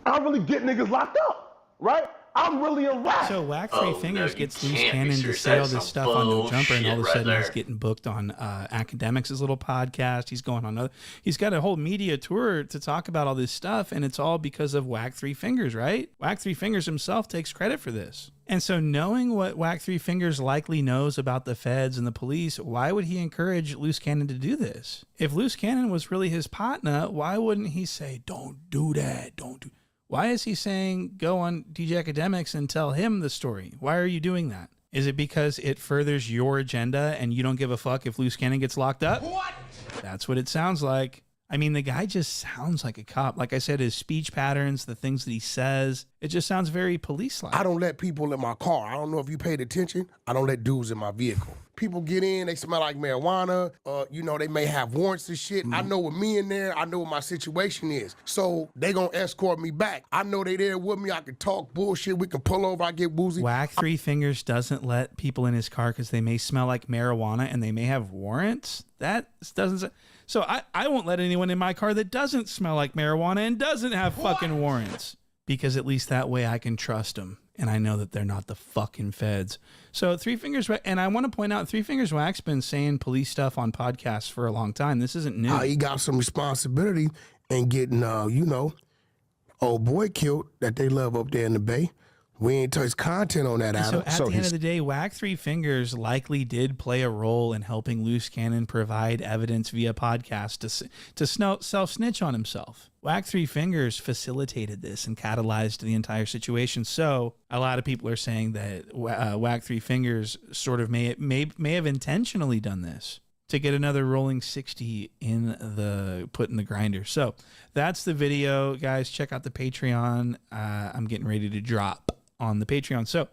I really get niggas locked up, right? I'm really a rat. So Wack Three Fingers gets Loose Cannon to say all this stuff on No Jumper, and all of a sudden he's getting booked on Academics' little podcast. He's going on he's got a whole media tour to talk about all this stuff, and it's all because of Wack Three Fingers, right? Wack Three Fingers himself takes credit for this. And so knowing what Wack Three Fingers likely knows about the feds and the police, why would he encourage Loose Cannon to do this? If Loose Cannon was really his partner, why wouldn't he say, don't do that, Why is he saying go on DJ Academics and tell him the story? Why are you doing that? Is it because it furthers your agenda and you don't give a fuck if Loose Cannon gets locked up? What? That's what it sounds like. I mean, the guy just sounds like a cop. Like I said, his speech patterns, the things that he says, it just sounds very police-like. I don't let people in my car. I don't know if you paid attention. I don't let dudes in my vehicle. People get in, they smell like marijuana. They may have warrants and shit. I know with me in there, I know what my situation is. So they gonna escort me back. I know they there with me. I can talk bullshit. We can pull over. I get woozy. Wack Three Fingers doesn't let people in his car because they may smell like marijuana and they may have warrants. That doesn't. So I won't let anyone in my car that doesn't smell like marijuana and doesn't have fucking warrants, because at least that way I can trust them. And I know that they're not the fucking feds. So Three Fingers, and I want to point out, Three Fingers Wack's been saying police stuff on podcasts for a long time. This isn't new. He got some responsibility in getting, old boy killed that they love up there in the Bay. We ain't touched content on that, Adam. So at the end of the day, Wack Three Fingers likely did play a role in helping Loose Cannon provide evidence via podcast to self-snitch on himself. Wack Three Fingers facilitated this and catalyzed the entire situation. So a lot of people are saying that Wack Three Fingers sort of may have intentionally done this to get another rolling 60 put in the grinder. So that's the video, guys. Check out the Patreon. I'm getting ready to drop on the Patreon. So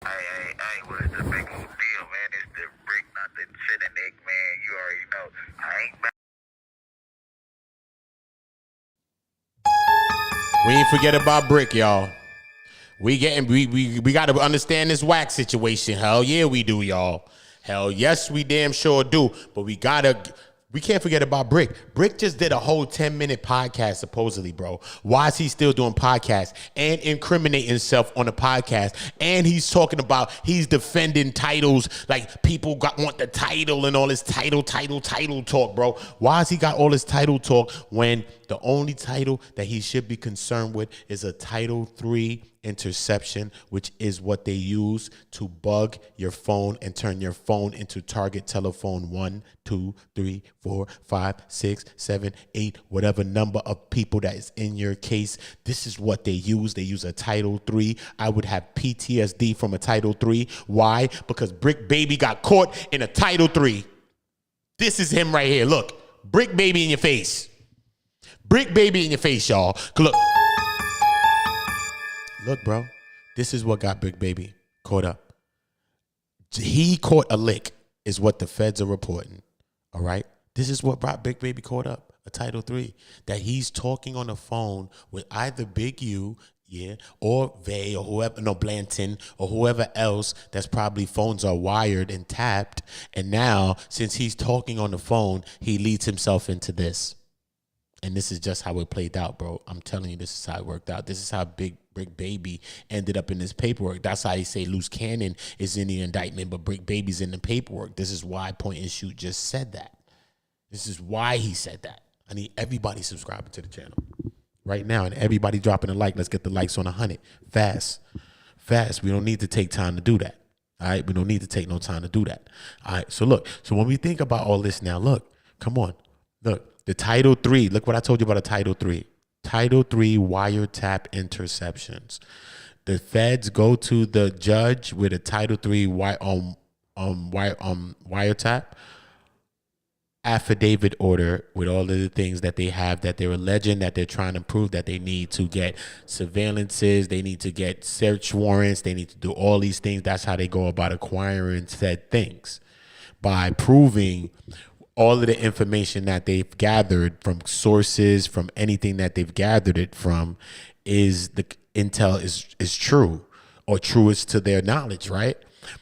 what is the big old deal, man? It's the brick, not the shit and egg, man. You already know. We ain't forget about Brick, y'all. We got to understand this Wack situation. Hell yeah, we do, y'all. Hell yes, we damn sure do. But we can't forget about Brick. Brick just did a whole 10-minute podcast, supposedly, bro. Why is he still doing podcasts and incriminating himself on the podcast? And he's talking about he's defending titles, like people want the title and all this title talk, bro. Why has he got all this title talk when the only title that he should be concerned with is a Title III interception, which is what they use to bug your phone and turn your phone into target telephone 1, 2, 3, 4, 5, 6, 7, 8, whatever number of people that is in your case. This is what they use. They use a Title III. I would have PTSD from a Title III. Why? Because Brick Baby got caught in a Title III. This is him right here. Look, Brick Baby in your face. Brick Baby in your face, y'all. Look, bro, this is what got Brick Baby caught up. He caught a lick is what the feds are reporting, all right? This is what brought Brick Baby caught up, a Title III, that he's talking on the phone with either Big U, or Vay, or whoever, Blanton, or whoever else that's probably phones are wired and tapped. And now, since he's talking on the phone, he leads himself into this. And this is just how it played out, bro. I'm telling you, this is how it worked out. This is how Brick Baby ended up in this paperwork. That's how they say Loose Cannon is in the indictment, but Brick Baby's in the paperwork. This is why Point and Shoot just said that. This is why he said that. I need everybody subscribing to the channel right now, and everybody dropping a like. Let's get the likes on 100. Fast. We don't need to take time to do that. All right? We don't need to take no time to do that. All right? So look. So when we think about all this now, look. Come on. Look. The Title III, look what I told you about a Title III. Title III wiretap interceptions. The feds go to the judge with a Title III wiretap affidavit order with all of the things that they have that they're alleging that they're trying to prove that they need to get surveillances, they need to get search warrants, they need to do all these things. That's how they go about acquiring said things, by proving all of the information that they've gathered from sources, from anything that they've gathered it from, is the intel is true or truest to their knowledge, right?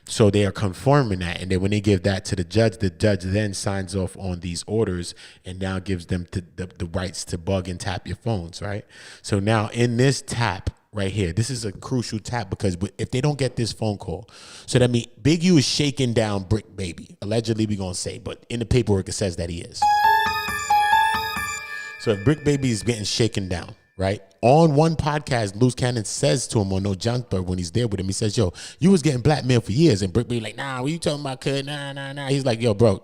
So they are confirming that, and then when they give that to the judge then signs off on these orders and now gives them the rights to bug and tap your phones, right? So now in this tap right here, this is a crucial tap, because if they don't get this phone call, so that means Big U is shaking down Brick Baby. Allegedly, we're going to say, but in the paperwork, it says that he is. So if Brick Baby is getting shaken down, right? On one podcast, Loose Cannon says to him on No Jumper when he's there with him, he says, yo, you was getting blackmailed for years. And Brick Baby like, nah, what you talking about, kid? Nah. He's like, yo, bro,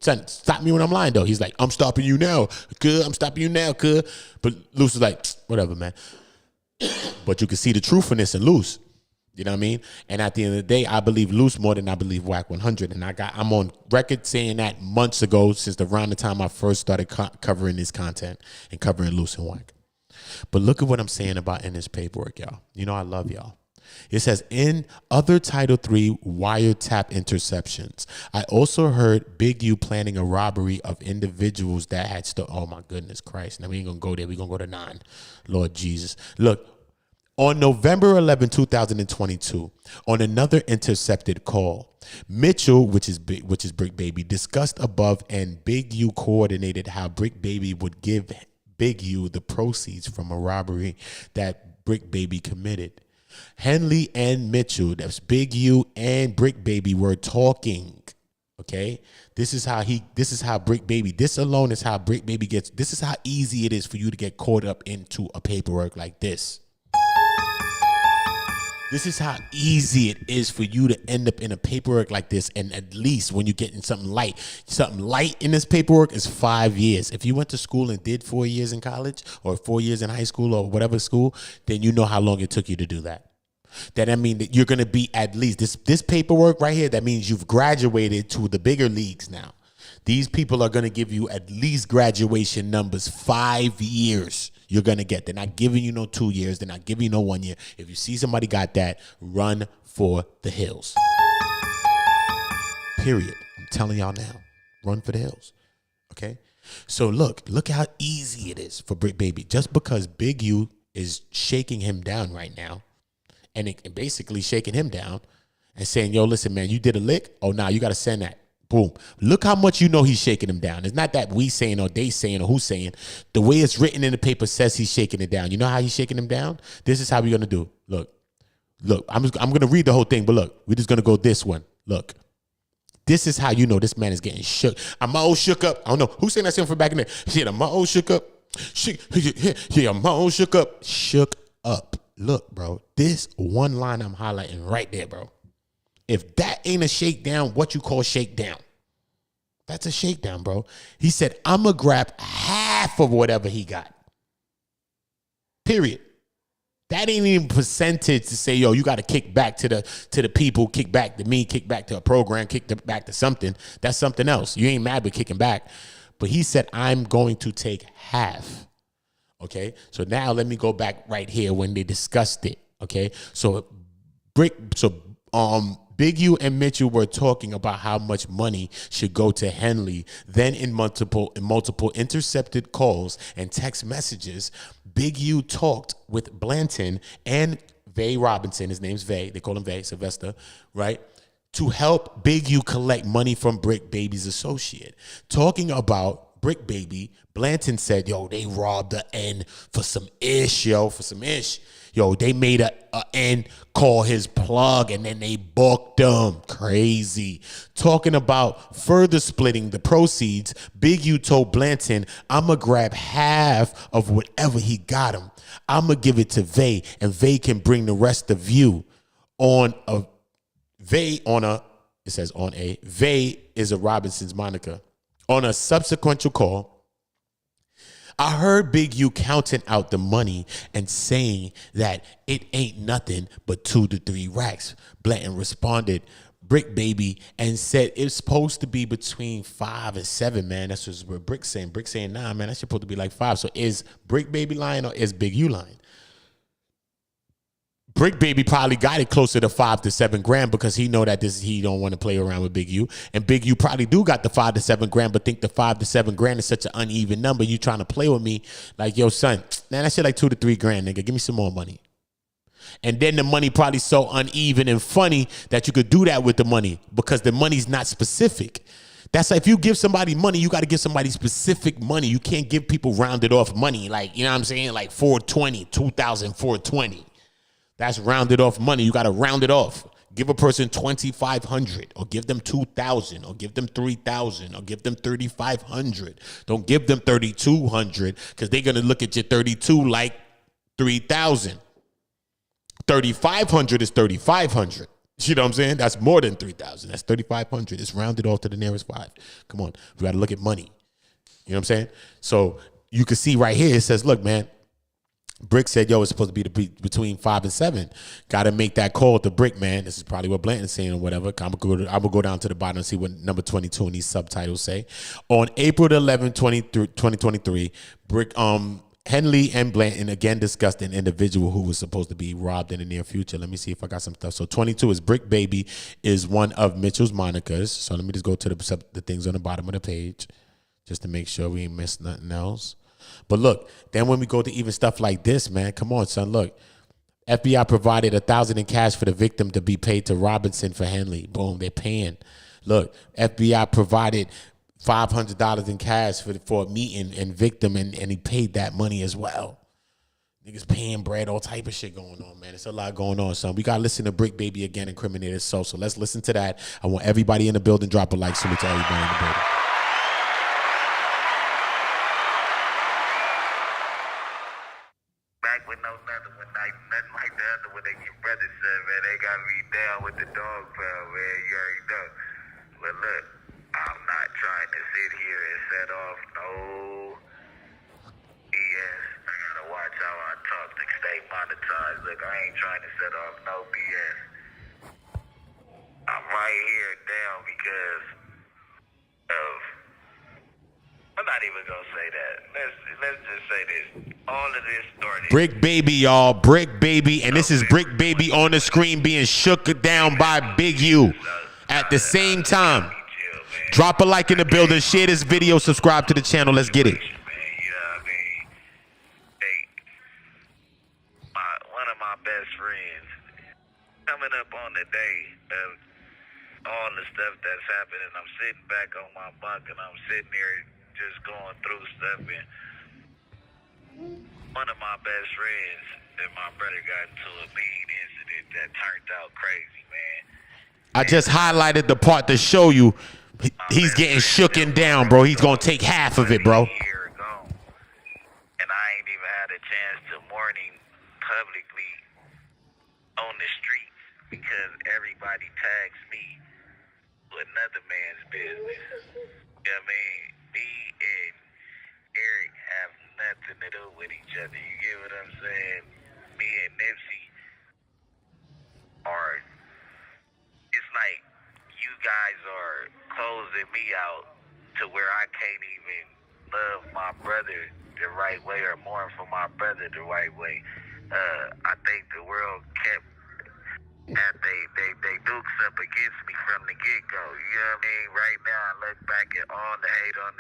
son, stop me when I'm lying, though. He's like, I'm stopping you now, kid. I'm stopping you now, kid. But Loose is like, whatever, man. But you can see the truthfulness in Loose. You know what I mean? And at the end of the day, I believe Loose more than I believe Wack 100. And I'm on record saying that months ago, since around the time I first started covering this content and covering Loose and Wack. But look at what I'm saying about in this paperwork, y'all. You know I love y'all. It says, in other Title III wiretap interceptions, I also heard Big U planning a robbery of individuals that had oh my goodness Christ. Now we ain't gonna go there. We're gonna go to 9. Lord Jesus. Look, on November 11, 2022, on another intercepted call, Mitchell, which is Brick Baby, discussed above, and Big U coordinated how Brick Baby would give Big U the proceeds from a robbery that Brick Baby committed. Henley and Mitchell, that's Big U and Brick Baby, were talking. Okay, this is how Brick Baby, this alone is how Brick Baby gets, this is how easy it is for you to get caught up into a paperwork like this. This is how easy it is for you to end up in a paperwork like this. And at least when you get in something light in this paperwork is 5 years. If you went to school and did 4 years in college or 4 years in high school or whatever school, then you know how long it took you to do that. That I mean that you're going to be at least this paperwork right here. That means you've graduated to the bigger leagues now. These people are going to give you at least graduation numbers 5 years. You're going to get. They're not giving you no 2 years. They're not giving you no 1 year. If you see somebody got that, run for the hills. Period. I'm telling y'all now. Run for the hills. Okay? So look how easy it is for Brick Baby. Just because Big U is shaking him down right now, and basically shaking him down and saying, yo, listen, man, you did a lick? Oh, nah, you got to send that. Boom. Look how much you know he's shaking him down. It's not that we saying or they saying or who's saying. The way it's written in the paper says he's shaking it down. You know how he's shaking him down? This is how we're going to do. Look, I'm going to read the whole thing, but look, we're just going to go this one. Look, this is how you know this man is getting shook. I'm all shook up. I don't know. Who's saying that from back in there? Shit, I'm all shook up. Yeah, I'm all shook up. Shook up. Look, bro, this one line I'm highlighting right there, bro. If that ain't a shakedown, what you call shakedown? That's a shakedown, bro. He said, I'm going to grab half of whatever he got. Period. That ain't even percentage to say, yo, you got to kick back to the people, kick back to me, kick back to a program, kick back to something. That's something else. You ain't mad with kicking back. But he said, I'm going to take half. Okay, so now let me go back right here when they discussed it. Okay, so Big U and Mitchell were talking about how much money should go to Henley. Then in multiple intercepted calls and text messages, Big U talked with Blanton and Vay Robinson. His name's Vay. They call him Vay, Sylvester, right? To help Big U collect money from Brick Baby's associate. Talking about Brick Baby, Blanton said, yo, they robbed a N for some ish, yo, for some ish. Yo, they made a N call his plug and then they booked him. Crazy. Talking about further splitting the proceeds, Big U told Blanton, I'm going to grab half of whatever he got him. I'm going to give it to Vay, and Vay can bring the rest of you on a, Vay on a, it says on a, Vay is a Robinson's moniker. On a subsequent call, I heard Big U counting out the money and saying that it ain't nothing but 2 to 3 racks. Blanton responded, Brick baby, and said it's supposed to be between 5 and 7, man. That's what Brick saying. Brick saying, nah, man, that's supposed to be like 5. So is Brick baby lying or is Big U lying? Brick baby probably got it closer to 5 to 7 grand because he know that he don't want to play around with Big U, and Big U probably do got the 5 to 7 grand, but think the 5 to 7 grand is such an uneven number. You trying to play with me like, yo, son, man, that shit like 2 to 3 grand, nigga. Give me some more money. And then the money probably so uneven and funny that you could do that with the money because the money's not specific. That's like if you give somebody money, you got to give somebody specific money. You can't give people rounded off money, like, you know what I'm saying, like 420, 2,420. That's rounded off money. You got to round it off. Give a person 2,500 or give them 2,000 or give them 3,000 or give them 3,500. Don't give them 3,200 because they're going to look at your 32 like 3,000. 3,500 is 3,500. You know what I'm saying? That's more than 3,000. That's 3,500. It's rounded off to the nearest 5. Come on. We got to look at money. You know what I'm saying? So you can see right here, it says, look, man, Brick said, yo, it's supposed to be between 5 and 7. Got to make that call to Brick, man. This is probably what Blanton's saying or whatever. I'm going to go down to the bottom and see what number 22 in these subtitles say. On April 11, 2023, Brick, Henley and Blanton again discussed an individual who was supposed to be robbed in the near future. Let me see if I got some stuff. So 22 is Brick Baby is one of Mitchell's monikers. So let me just go to the things on the bottom of the page just to make sure we ain't missed nothing else. But look, then when we go to even stuff like this, man, come on, son, look. FBI provided $1,000 in cash for the victim to be paid to Robinson for Henley. Boom, they're paying. Look, FBI provided $500 in cash for a meeting and victim, and he paid that money as well. Niggas paying bread, all type of shit going on, man. It's a lot going on, son. We got to listen to Brick Baby again, incriminated soul. So let's listen to that. I want everybody in the building, drop a like, salute to everybody in the building. Back when nothing like the other when they your brother said, man, they got me down with the dog pound, man. You already know. But look, I'm not trying to sit here and set off no BS. I gotta watch how I talk to stay monetized. Look, I ain't trying to set off no BS. I'm right here down because of, I'm not even gonna say that. Let's just say this. All of this started. Brick Baby, y'all. Brick Baby. And this is Brick Baby on the screen being shook down by Big U at the same time. Drop a like in the building. Share this video. Subscribe to the channel. Let's get it. One of my best friends coming up on the day of all the stuff that's happening. I'm sitting back on my bunk and I'm sitting there just going through stuff, and one of my best friends and my brother got into a mean incident that turned out crazy, man. I just highlighted the part to show you he's getting shooken down, bro. He's going to take half of it, bro. And I ain't even had a chance to mourn him publicly on the streets because everybody tags me with another man's business. You know what I mean? Me and Eric have nothing to do with each other. You get what I'm saying? Me and Nipsey are, it's like you guys are closing me out to where I can't even love my brother the right way or mourn for my brother the right way. I think the world kept and they dukes up against me from the get-go. You know what I mean? Right now, I look back at all the hate on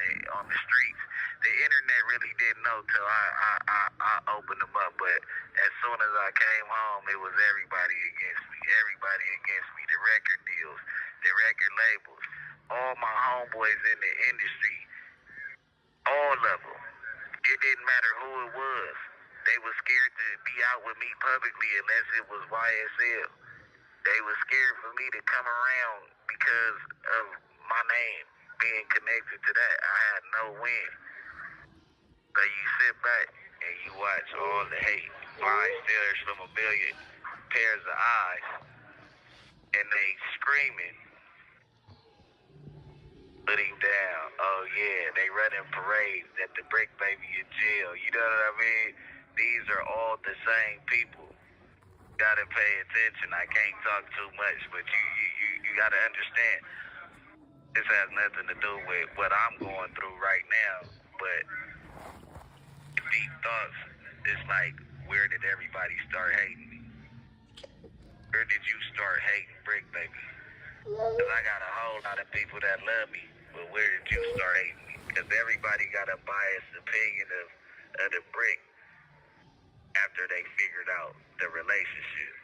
the streets. The internet really didn't know till I opened them up. But as soon as I came home, it was everybody against me. Everybody against me. The record deals, the record labels, all my homeboys in the industry, all of them. It didn't matter who it was. They were scared to be out with me publicly unless it was YSL. They were scared for me to come around because of my name being connected to that. I had no win. So you sit back and you watch all the hate. Lie stealers from a million pairs of eyes. And they screaming. But put him down. Oh yeah, they running parades that the brick baby in jail. You know what I mean? These are all the same people. Gotta pay attention. I can't talk too much, but you gotta understand. This has nothing to do with what I'm going through right now, but deep thoughts. It's like, where did everybody start hating me? Where did you start hating brick baby? Cause I got a whole lot of people that love me, but where did you start hating me? Cause everybody got a biased opinion of the brick after they figured out the relationship.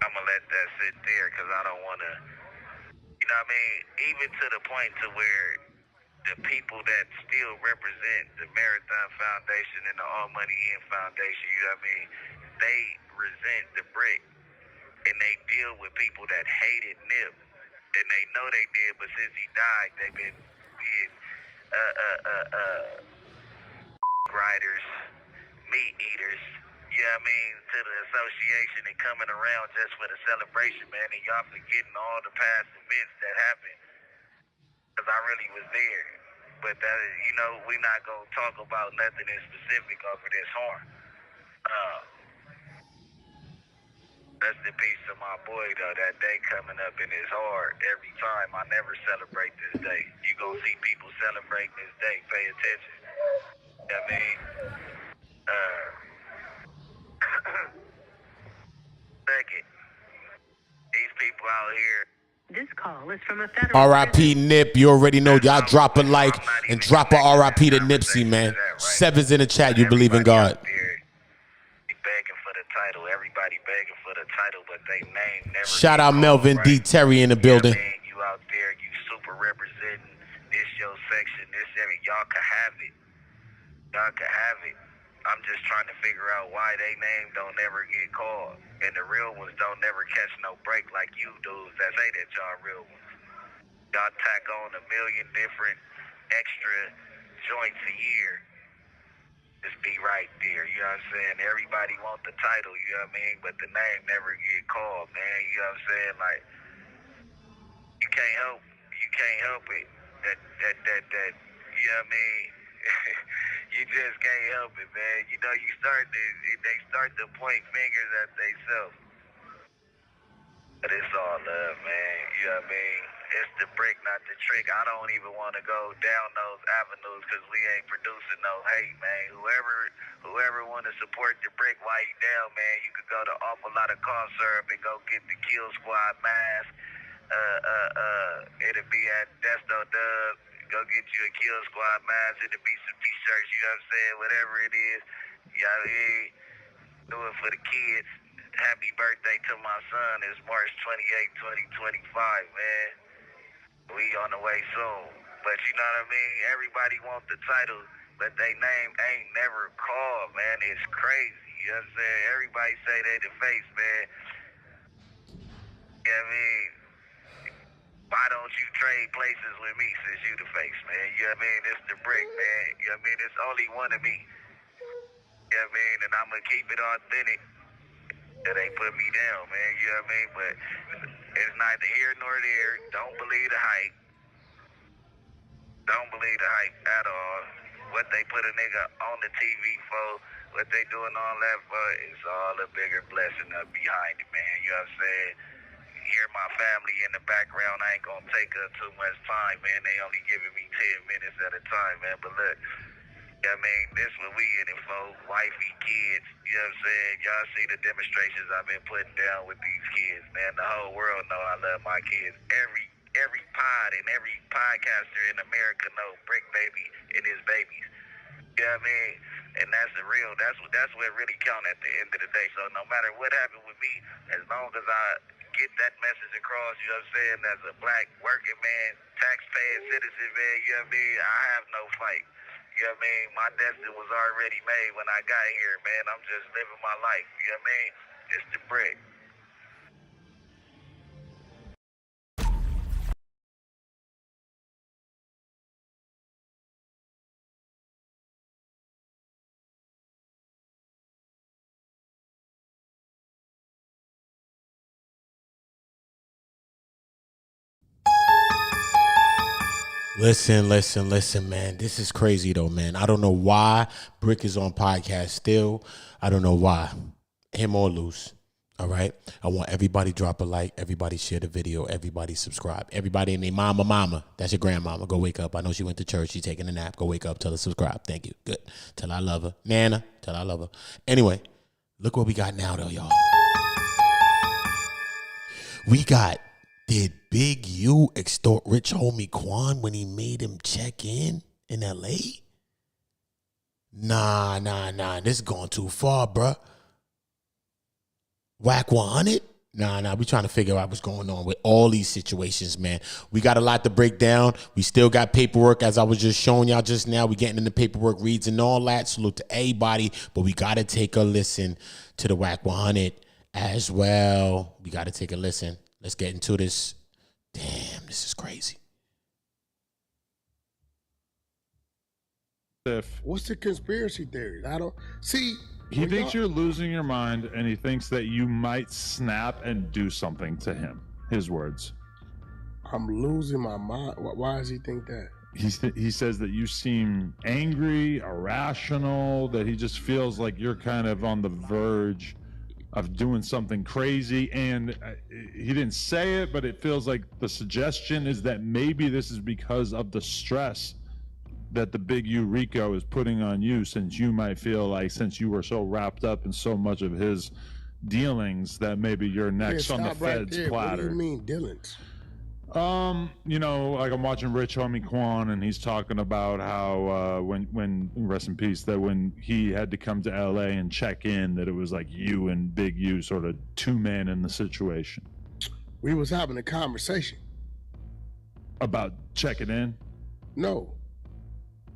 I'm gonna let that sit there because I don't want to, you know what I mean? Even to the point to where the people that still represent the Marathon Foundation and the All Money In Foundation, you know what I mean? They resent the brick and they deal with people that hated Nip. And they know they did, but since he died, they've been being riders, meat eaters, you know what I mean, to the association and coming around just for the celebration, man. And y'all forgetting all the past events that happened. Because I really was there. But, that, you know, we're not going to talk about nothing in specific over this horn. Rest in peace to my boy, though. That day coming up in his heart every time. I never celebrate this day. You going to see people celebrating this day. Pay attention. You know what I mean? Second, these people out here. This call is from a federal. R.I.P. Nip. You already know. Y'all drop a like and drop a R.I.P. to Nipsey, man. Sevens in the chat. You believe in God. Begging for the title. Everybody begging for the title, but they name never. Shout out Melvin D. Terry in the building. You out there, you super representing this your section, this area. Y'all can have it. Y'all can have it. I'm just trying to figure out why they name don't never get called. And the real ones don't never catch no break like you dudes that say that y'all real ones. Y'all tack on a million different extra joints a year. Just be right there, you know what I'm saying? Everybody want the title, you know what I mean? But the name never get called, man. You know what I'm saying? Like, you can't help it. That, you know what I mean? You just can't help it, man. You know, they start to point fingers at themselves. But it's all love, man. You know what I mean? It's the brick, not the trick. I don't even want to go down those avenues because we ain't producing no hate, man. Whoever want to support the brick while you down, man, you could go to Awful Lot of Cough Syrup and go get the Kill Squad mask. It'll be at Desto Dub. Go get you a Kill Squad mask. It'll be some t-shirts, you know what I'm saying? Whatever it is. You know what I mean? Do it for the kids. Happy birthday to my son. It's March 28, 2025, man. We on the way soon. But you know what I mean? Everybody want the title, but they name ain't never called, man. It's crazy. You know what I'm saying? Everybody say they the face, man. You know what I mean? Why don't you trade places with me since you the face, man? You know what I mean? It's the brick, man. You know what I mean? It's only one of me. You know what I mean? And I'm going to keep it authentic. That ain't put me down, man. You know what I mean? But it's neither here nor there. Don't believe the hype. Don't believe the hype at all. What they put a nigga on the TV for, what they doing all that for, is all a bigger blessing up behind it, man. You know what I'm saying? Hear my family in the background. I ain't gonna take up too much time, man. They only giving me 10 minutes at a time, man. But look, I mean, this what we in it for. Wifey, kids, you know what I'm saying? Y'all see the demonstrations I've been putting down with these kids, man. The whole world know I love my kids. Every pod and every podcaster in America know Brick Baby and his babies. You know what I mean? And that's the real, that's what really count at the end of the day. So no matter what happened with me, as long as I get that message across, you know what I'm saying, as a black working man, taxpaying citizen, man, you know what I mean? I have no fight. You know what I mean? My destiny was already made when I got here, man. I'm just living my life. You know what I mean? It's the brick. Listen, man. This is crazy though, man. I don't know why Brick is on podcast still. I don't know why. Him or Loose. All right. I want everybody drop a like. Everybody share the video. Everybody subscribe. Everybody in their mama. That's your grandmama. Go wake up. I know she went to church. She's taking a nap. Go wake up. Tell her subscribe. Thank you. Good. Tell her I love her. Nana. Tell her I love her. Anyway, look what we got now though, y'all. We got, did Big U extort rich homie Quan when he made him check in LA? Nah. This is going too far, bruh. Wack 100? Nah. We trying to figure out what's going on with all these situations, man. We got a lot to break down. We still got paperwork, as I was just showing y'all just now. We getting into paperwork reads and all that. Salute to everybody. But we got to take a listen to the Wack 100 as well. We got to take a listen. Let's get into this. Damn, this is crazy. What's the conspiracy theory? I don't see. He thinks you're losing your mind, and he thinks that you might snap and do something to him. His words. I'm losing my mind. Why does he think that? He says that you seem angry, irrational, that he just feels like you're kind of on the verge of doing something crazy. And he didn't say it, but it feels like the suggestion is that maybe this is because of the stress that the Big U RICO is putting on you, since you might feel like, since you were so wrapped up in so much of his dealings, that maybe you're next on the feds platter. What do you mean dealings? You know, like I'm watching Rich Homie Quan, and he's talking about how when rest in peace, that when he had to come to LA and check in, that it was like you and Big U sort of two men in the situation. We was having a conversation about checking in. No,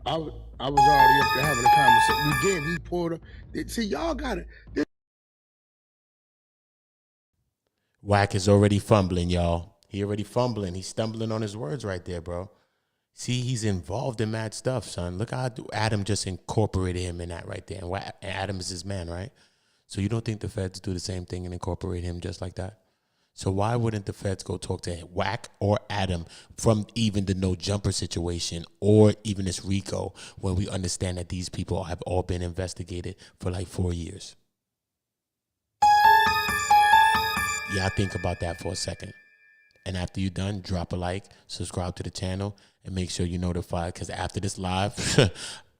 I was already up there having a conversation. Again, he pulled up. See, y'all got it. Wack is already fumbling, y'all. He already fumbling. He's stumbling on his words right there, bro. See, he's involved in mad stuff, son. Look how Adam just incorporated him in that right there. And Adam is his man, right? So you don't think the feds do the same thing and incorporate him just like that? So why wouldn't the feds go talk to Wack or Adam from even the no jumper situation or even this RICO, when we understand that these people have all been investigated for like 4 years? Yeah, think about that for a second. And after you're done, drop a like, subscribe to the channel, and make sure you're notified, because after this live,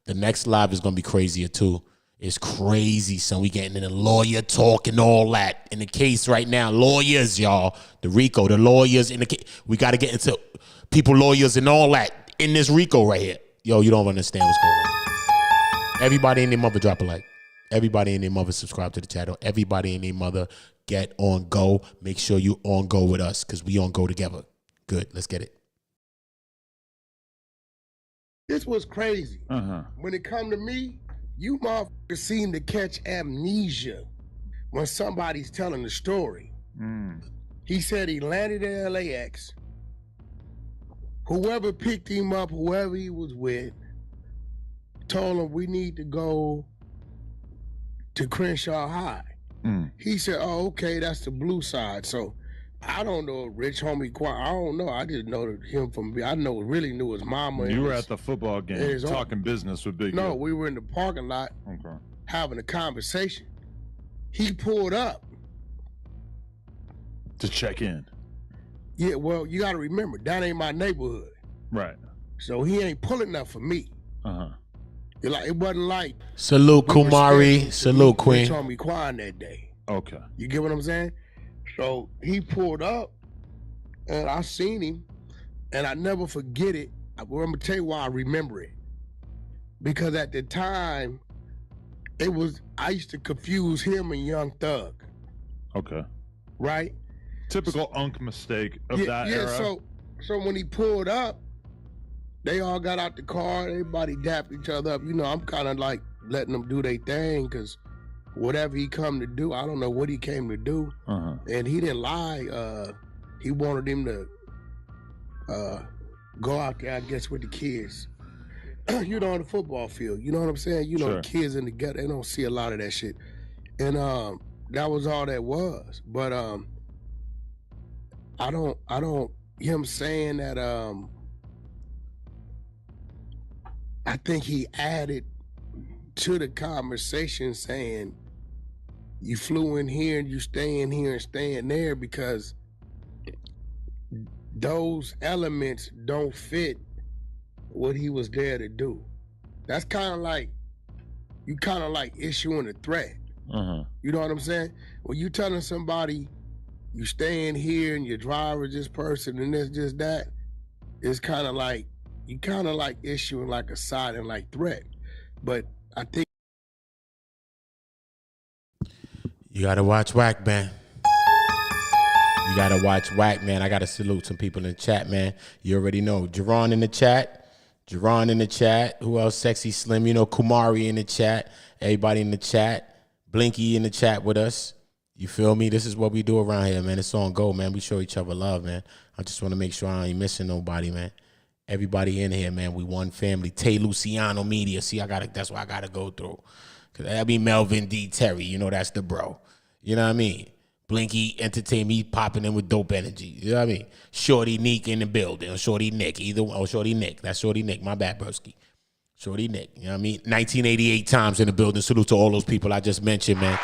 the next live is going to be crazier too. It's crazy, son. We getting in the lawyer talk and all that. In the case right now, lawyers, y'all. The RICO, the lawyers in the case. We got to get into people, lawyers, and all that in this RICO right here. Yo, you don't understand what's going on. Everybody and their mother, drop a like. Everybody and their mother, subscribe to the channel. Everybody and their mother, get on go. Make sure you on go with us, because we on go together. Good. Let's get it. This was crazy. When it come to me, you motherfuckers seem to catch amnesia when somebody's telling the story. He said he landed in LAX. Whoever picked him up, whoever he was with, told him we need to go to Crenshaw High. He said, oh, okay, that's the blue side. So I don't know Rich Homie Quan. I don't know. I just know him from, I really knew his mama. You were at the football game talking business with Big U. No, we were in the parking lot having a conversation. He pulled up to check in. Yeah, well, you got to remember, that ain't my neighborhood. Right. So he ain't pulling up for me. It wasn't like salute Kumari, salute Queen. Rich Homie Quan that day. Okay. You get what I'm saying? So he pulled up, and I seen him, and I never forget it. I'm gonna tell you why I remember it. Because at the time, I used to confuse him and Young Thug. Okay. Right? Typical unk mistake of that era. So when he pulled up, they all got out the car, everybody dapped each other up. You know, I'm kind of like letting them do their thing, because whatever he come to do, I don't know what he came to do. And he didn't lie. He wanted him to go out there, I guess, with the kids. You know, on the football field. You know what I'm saying? You know, the kids in the gutter, they don't see a lot of that shit. And that was all that was. But I don't him saying that I think he added to the conversation saying, you flew in here and you staying here and staying there because those elements don't fit what he was there to do. That's kind of like, you kind of like issuing a threat. You know what I'm saying? When you telling somebody you staying here and your driver is this person and this just that, it's kind of like, you kind of like issuing like a silent like threat. But I think you gotta watch Wack, man. You gotta watch Wack, man. I gotta salute some people in the chat, man. You already know. Jerron in the chat. Jerron in the chat. Who else? Sexy Slim. You know, Kumari in the chat. Everybody in the chat. Blinky in the chat with us. You feel me? This is what we do around here, man. It's on go, man. We show each other love, man. I just want to make sure I ain't missing nobody, man. Everybody in here, man. We one family. Tay Luciano Media. See, that's what I gotta go through. Cause that'll be Melvin D. Terry. You know, that's the bro. You know what I mean? Blinky Entertainment, he popping in with dope energy. You know what I mean? Shorty Neek in the building. Or Shorty Nick. Either one. Or Shorty Nick. That's Shorty Nick. My bad, broski. Shorty Nick. You know what I mean? 1988 times in the building. Salute to all those people I just mentioned, man.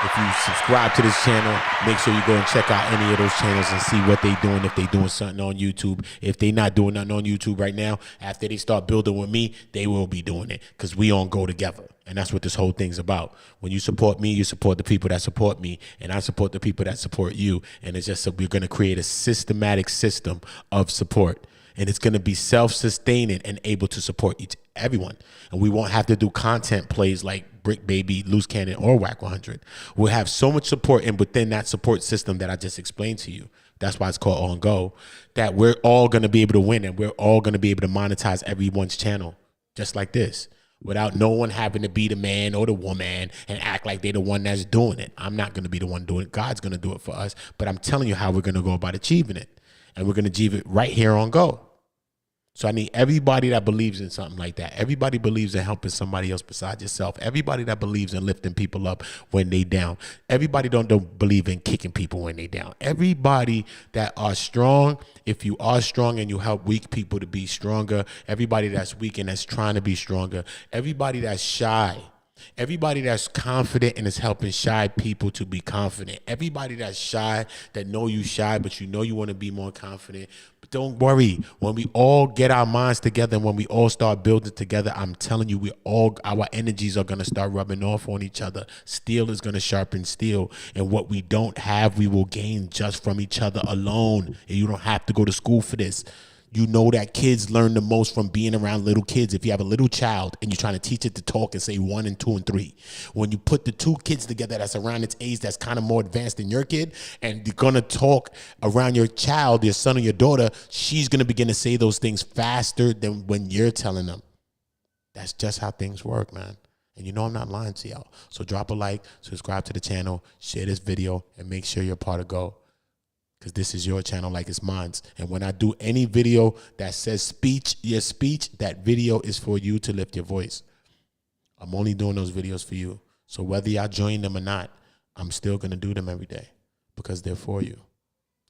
If you subscribe to this channel, make sure you go and check out any of those channels and see what they doing, if they doing something on YouTube. If they not doing nothing on YouTube right now, after they start building with me, they will be doing it because we on go together. And that's what this whole thing's about. When you support me, you support the people that support me, and I support the people that support you. And it's just we're going to create a systematic system of support. And it's going to be self-sustaining and able to support everyone. And we won't have to do content plays like Brick Baby, Loose Cannon, or Wack 100. We'll have so much support and within that support system that I just explained to you. That's why it's called On Go, that we're all going to be able to win and we're all going to be able to monetize everyone's channel just like this without no one having to be the man or the woman and act like they're the one that's doing it. I'm not going to be the one doing it. God's going to do it for us. But I'm telling you how we're going to go about achieving it. And we're going to achieve it right here on Go. So I need everybody that believes in something like that. Everybody believes in helping somebody else besides yourself. Everybody that believes in lifting people up when they down. Everybody don't believe in kicking people when they down. Everybody that are strong, if you are strong and you help weak people to be stronger. Everybody that's weak and that's trying to be stronger. Everybody that's shy. Everybody that's confident and is helping shy people to be confident. Everybody that's shy, that know you shy, but you know you want to be more confident. But don't worry. When we all get our minds together and when we all start building together, I'm telling you, our energies are going to start rubbing off on each other. Steel is going to sharpen steel. And what we don't have, we will gain just from each other alone. And you don't have to go to school for this. You know that kids learn the most from being around little kids. If you have a little child and you're trying to teach it to talk and say 1 and 2 and 3, when you put the 2 kids together that's around its age that's kind of more advanced than your kid, and you're going to talk around your child, your son or your daughter, she's going to begin to say those things faster than when you're telling them. That's just how things work, man. And you know I'm not lying to y'all. So drop a like, subscribe to the channel, share this video, and make sure you're part of Go. Because this is your channel like it's mine. And when I do any video that says speech, your speech, that video is for you to lift your voice. I'm only doing those videos for you. So whether y'all join them or not, I'm still going to do them every day because they're for you.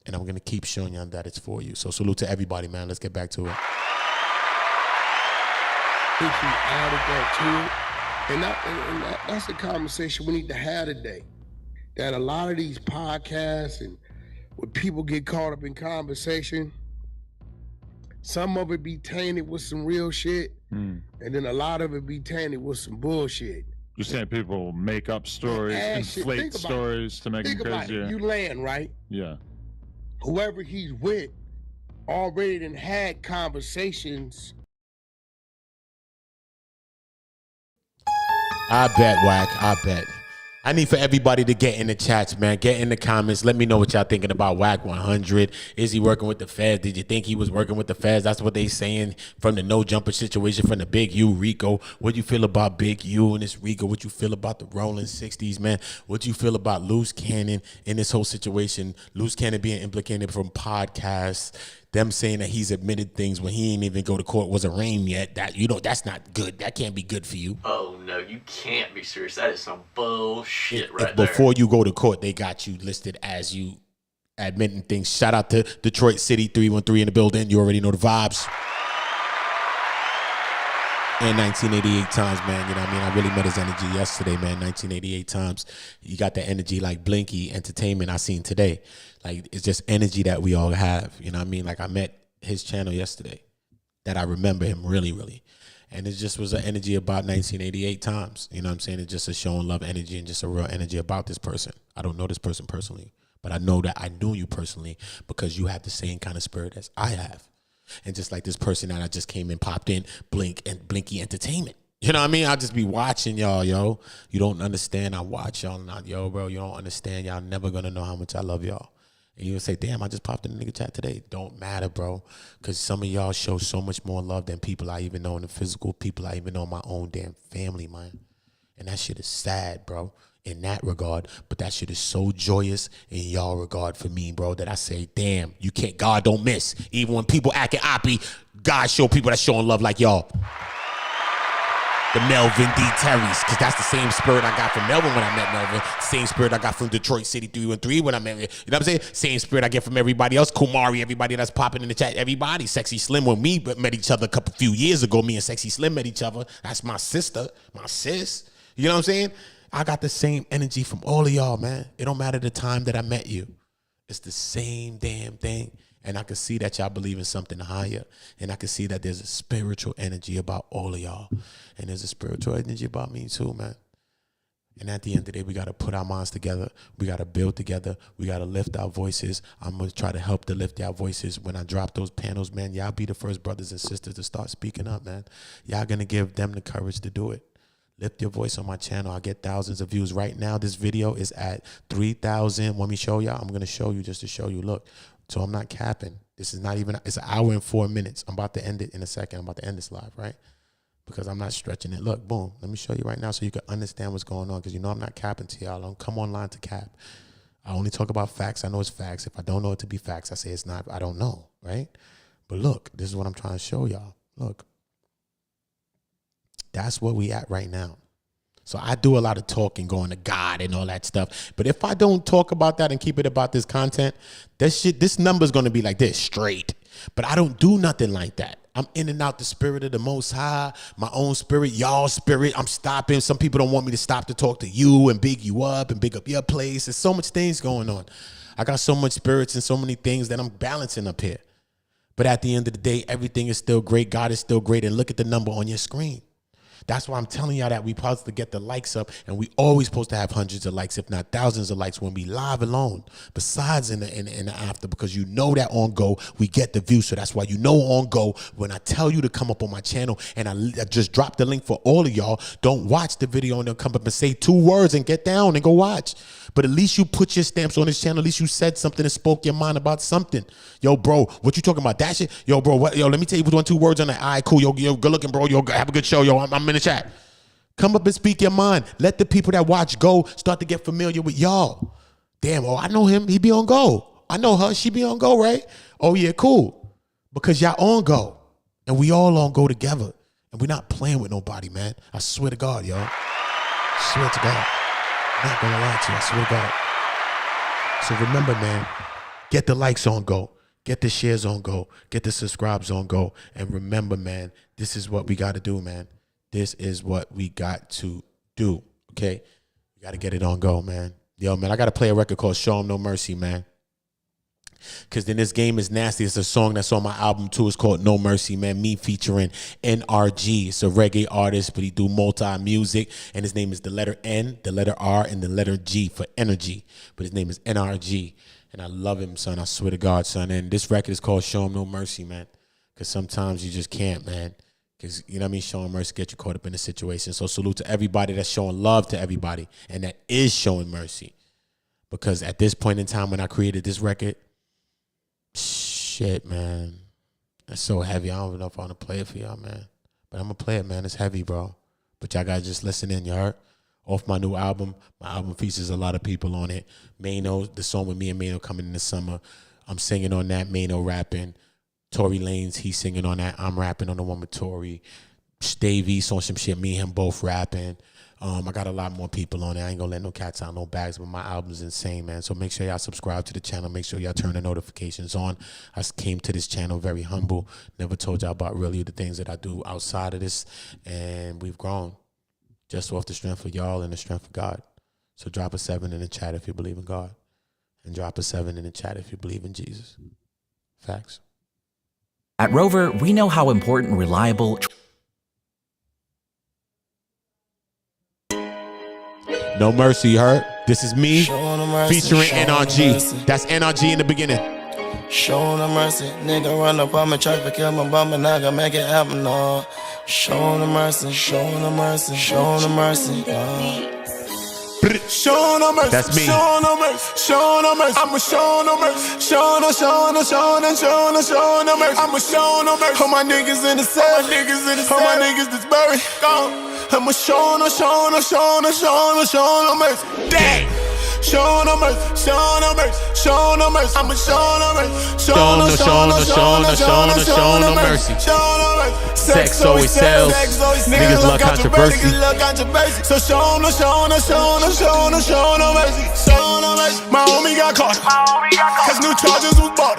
And I'm going to keep showing you that it's for you. So salute to everybody, man. Let's get back to it. If you added that to it, and that's a conversation we need to have today. That a lot of these podcasts and when people get caught up in conversation, some of it be tainted with some real shit, and then a lot of it be tainted with some bullshit. You're saying people make up stories, inflate stories to make them crazier. You land, right? Yeah. Whoever he's with already done had conversations. I bet, Wack. I bet. I need for everybody to get in the chats, man. Get in the comments. Let me know what y'all thinking about Wack 100. Is he working with the feds? Did you think he was working with the feds? That's what they saying from the no jumper situation from the Big U RICO. What do you feel about Big U and this RICO? What you feel about the Rollin 60s, man? What do you feel about Loose Cannon in this whole situation? Loose Cannon being implicated from podcasts. Them saying that he's admitted things when he ain't even go to court, wasn't arraigned yet. That, you know, that's not good. That can't be good for you. Oh no, you can't be serious. That is some bullshit right there. Before you go to court, they got you listed as you admitting things. Shout out to Detroit City 313 in the building. You already know the vibes. And 1988 times, man. You know what I mean? I really met his energy yesterday, man. 1988 times. You got the energy like Blinky Entertainment I seen today. Like, it's just energy that we all have. You know what I mean? Like, I met his channel yesterday that I remember him really, really. And it just was an energy about 1988 times. You know what I'm saying? It's just a showing love energy and just a real energy about this person. I don't know this person personally, but I know that I knew you personally because you have the same kind of spirit as I have. And just like this person that I just came in, popped in, Blinky Entertainment. You know what I mean? I'll just be watching y'all, yo. You don't understand. I watch y'all not, yo, bro. You don't understand. Y'all never going to know how much I love y'all. And you'll say, damn, I just popped in the nigga chat today. Don't matter, bro. Because some of y'all show so much more love than people I even know in the physical, people I even know in my own damn family, man. And that shit is sad, bro, in that regard. But that shit is so joyous in y'all regard for me, bro, that I say, damn, you can't, God don't miss. Even when people acting oppy, God show people that showing love like y'all. The Melvin D. Terrys, because that's the same spirit I got from Melvin when I met Melvin. Same spirit I got from Detroit City 313 when I met, you know what I'm saying? Same spirit I get from everybody else. Kumari, everybody that's popping in the chat, everybody. Sexy Slim, when we met each other a few years ago, me and Sexy Slim met each other. That's my sister, my sis. You know what I'm saying? I got the same energy from all of y'all, man. It don't matter the time that I met you. It's the same damn thing. And I can see that y'all believe in something higher. And I can see that there's a spiritual energy about all of y'all. And there's a spiritual energy about me too, man. And at the end of the day, we got to put our minds together. We got to build together. We got to lift our voices. I'm going to try to help to lift our voices. When I drop those panels, man, y'all be the first brothers and sisters to start speaking up, man. Y'all going to give them the courage to do it. Lift your voice on my channel. I get thousands of views. Right now, this video is at 3,000. Want me to show y'all? I'm going to show you just to show you. Look. So I'm not capping. This is not even, it's an hour and 4 minutes. I'm about to end it in a second. I'm about to end this live, right? Because I'm not stretching it. Look, boom. Let me show you right now so you can understand what's going on. Because you know I'm not capping to y'all. I don't come online to cap. I only talk about facts. I know it's facts. If I don't know it to be facts, I say it's not. I don't know, right? But look, this is what I'm trying to show y'all. Look. That's where we at right now. So I do a lot of talking, going to God and all that stuff. But if I don't talk about that and keep it about this content, this number's going to be like this, straight. But I don't do nothing like that. I'm in and out the spirit of the Most High, my own spirit, y'all's spirit. I'm stopping. Some people don't want me to stop to talk to you and big you up and big up your place. There's so much things going on. I got so much spirits and so many things that I'm balancing up here. But at the end of the day, everything is still great. God is still great. And look at the number on your screen. That's why I'm telling y'all that we supposed to get the likes up, and we always supposed to have hundreds of likes, if not thousands of likes, when we live alone. Besides in the after, because you know that on go we get the views. So that's why you know on go when I tell you to come up on my channel, and I just drop the link for all of y'all. Don't watch the video and they'll come up and say 2 words and get down and go watch. But at least you put your stamps on this channel. At least you said something and spoke your mind about something. Yo, bro, what you talking about? That shit? Yo, bro, what? Yo, let me tell you 1 2 words on that. All right, cool. Yo, good looking, bro. Yo, have a good show. Yo, I'm in the chat. Come up and speak your mind. Let the people that watch Go start to get familiar with y'all. Damn, oh, I know him. He be on Go. I know her. She be on Go, right? Oh, yeah, cool. Because y'all on Go. And we all on Go together. And we're not playing with nobody, man. I swear to God, yo. Swear to God. I'm not gonna lie to you, I swear to God. So remember, man, get the likes on Go, get the shares on Go, get the subscribes on Go, and remember, man, this is what we gotta do, man. This is what we got to do, okay? We gotta get it on Go, man. Yo, man, I gotta play a record called Show 'Em No Mercy, man. Because then this game is nasty. It's a song that's on my album too. It's called No Mercy, man. Me featuring NRG. It's a reggae artist, but he do multi-music. And his name is the letter N, the letter R, and the letter G for energy. But his name is NRG. And I love him, son. I swear to God, son. And this record is called Show 'Em No Mercy, man. Because sometimes you just can't, man. Because, you know what I mean, showing mercy get you caught up in the situation. So salute to everybody that's showing love to everybody. And that is showing mercy. Because at this point in time when I created this record, shit, man. That's so heavy. I don't even know if I want to play it for y'all, man. But I'm going to play it, man. It's heavy, bro. But y'all got to just listen in, you heard? Off my new album. My album features a lot of people on it. Mano, the song with me and Mano coming in the summer. I'm singing on that. Mano rapping. Tory Lanez, he's singing on that. I'm rapping on the one with Tory. Davey's on some shit. Me and him both rapping. I got a lot more people on there. I ain't gonna let no cats out, no bags, but my album's insane, man. So make sure y'all subscribe to the channel. Make sure y'all turn the notifications on. I came to this channel very humble. Never told y'all about really the things that I do outside of this. And we've grown just off the strength of y'all and the strength of God. So drop a 7 in the chat if you believe in God. And drop a 7 in the chat if you believe in Jesus. Facts. At Rover, we know how important reliable... No Mercy, you heard? This is me featuring NRG. That's NRG in the beginning. Show no mercy, nigga run up on me, try to kill my bum, and I gotta make it happen, no. Show no mercy, show no mercy, show no mercy, Show no mercy. That's me. Show no mercy, show no mercy. I'ma show no mercy, show no mercy. I'ma show no mercy. All my niggas in the cell, all my niggas that's buried, gone. I'ma show no mercy. Damn. Show no mercy, show no mercy, show no mercy. I'ma show no mercy, show no mercy. Sex always sells. Niggas love controversy. So show no mercy. My homie got caught, cause new charges was bought.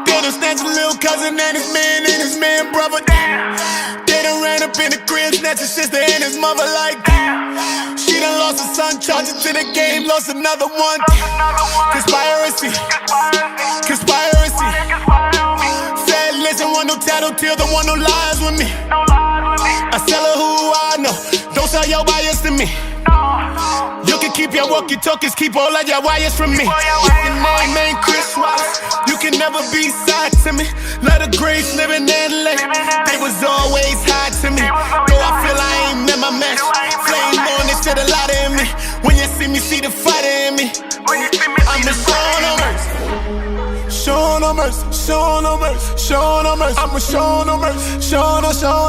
They done snatched a little cousin and his man brother. They done ran up in the crib, snatched his sister and his mother like damn. She done lost her son, charged it to the game, lost another one. Conspiracy. Said listen, want no tattletale, don't want no lies with me. I sell her who I know, don't sell your bias to me. You can keep your walkie-talkies, keep all of your wires from me. If your name ain't Chris Wallace, you can never be side to me. Let the greats live in LA, they was always high to me. Though I feel I ain't met my match, flame on this shit a lot in me. When you see me, see the fighter in me. I'm just showing no mercy. Show no mercy, show no mercy, show no mercy. I'ma show no mercy, show no mercy.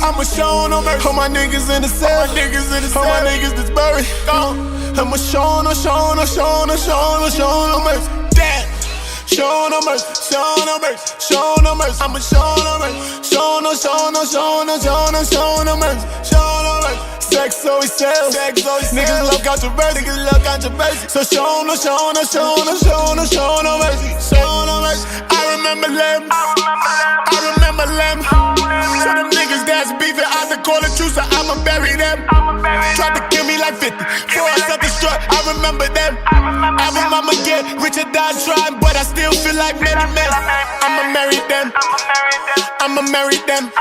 I'ma show no mercy. All my niggas in the cell, all my niggas that's buried, gone. I'ma show no mercy. Damn. Show no mercy, show no mercy, show no mercy. I'ma show no mercy, show no mercy, show no mercy. Sex always sells. Niggas love controversy. So show no mercy. I remember them. So them niggas that's beefing, I had to call the truth, so I'ma bury them. Tried to kill me like 50 before I self-destruct. I remember them. Album I'ma get rich or die trying, but I still feel like many men. I'ma marry them.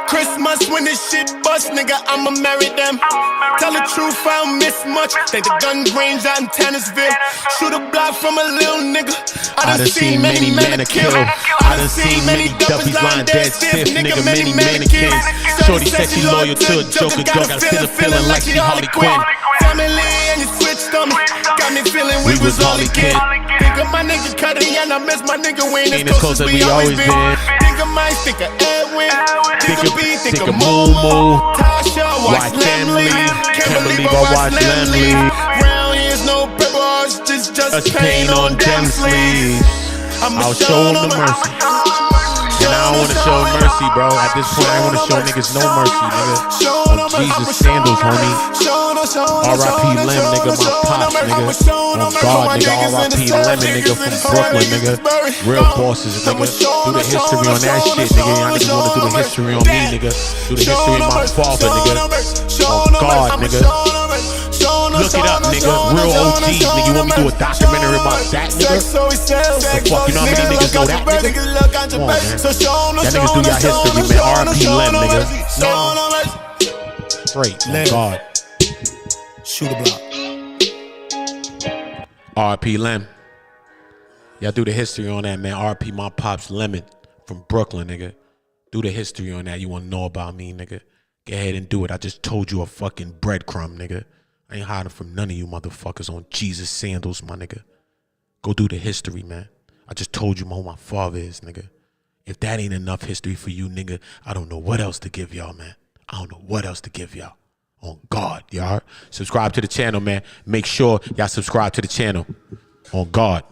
Christmas when this shit bust, nigga, I'ma marry them. Tell the truth, I don't miss much. Think the gun range out in Tannersville. Shoot a block from a little nigga. I done seen many men kill. I done seen many Duffies lying dead stiff, nigga, many mannequins. Shorty said she loyal to a Joker dog, I feel a feeling like she Harley Quinn. Family and you switched on me, got me feeling we was all he kid. Think of my nigga Cuddy and I miss my nigga Wayne, as close as we always been. Think of Mike, think of Edwin, think of B, think of Momo, Tasha, watch Lemley, can't believe I watch Lemley. Round here's no purple, it's just pain on them sleeves. I'll show them the mercy. And I don't wanna show mercy, bro. At this point, I wanna show niggas no mercy, nigga. On Jesus sandals, homie. R.I.P. Lem, nigga, my pops, nigga. On God, nigga, R.I.P. Lemon, nigga, from Brooklyn, nigga. Real bosses, nigga. Do the history on that shit, nigga. Y'all niggas wanna do the history on me, nigga. Do the history of my father, nigga. On God, nigga. Look it up, nigga. Real OGs, nigga. You want me to do a documentary about that, nigga? The fuck, you know how many niggas know that, nigga? Come on, man. Y'all niggas do y'all history, man. R.I.P. Lem, nigga. Straight, on God. Shoot a block. R.I.P. Lem. Y'all do the history on that, man. R.I.P. my pops Lemon from Brooklyn, nigga. Do the history on that. You want to know about me, nigga? Go ahead and do it. I just told you a fucking breadcrumb, nigga. I ain't hiding from none of you motherfuckers on Jesus sandals, my nigga. Go do the history, man. I just told you who my father is, nigga. If that ain't enough history for you, nigga, I don't know what else to give y'all, man. I don't know what else to give y'all. On God, y'all. Subscribe to the channel, man. Make sure y'all subscribe to the channel. On God.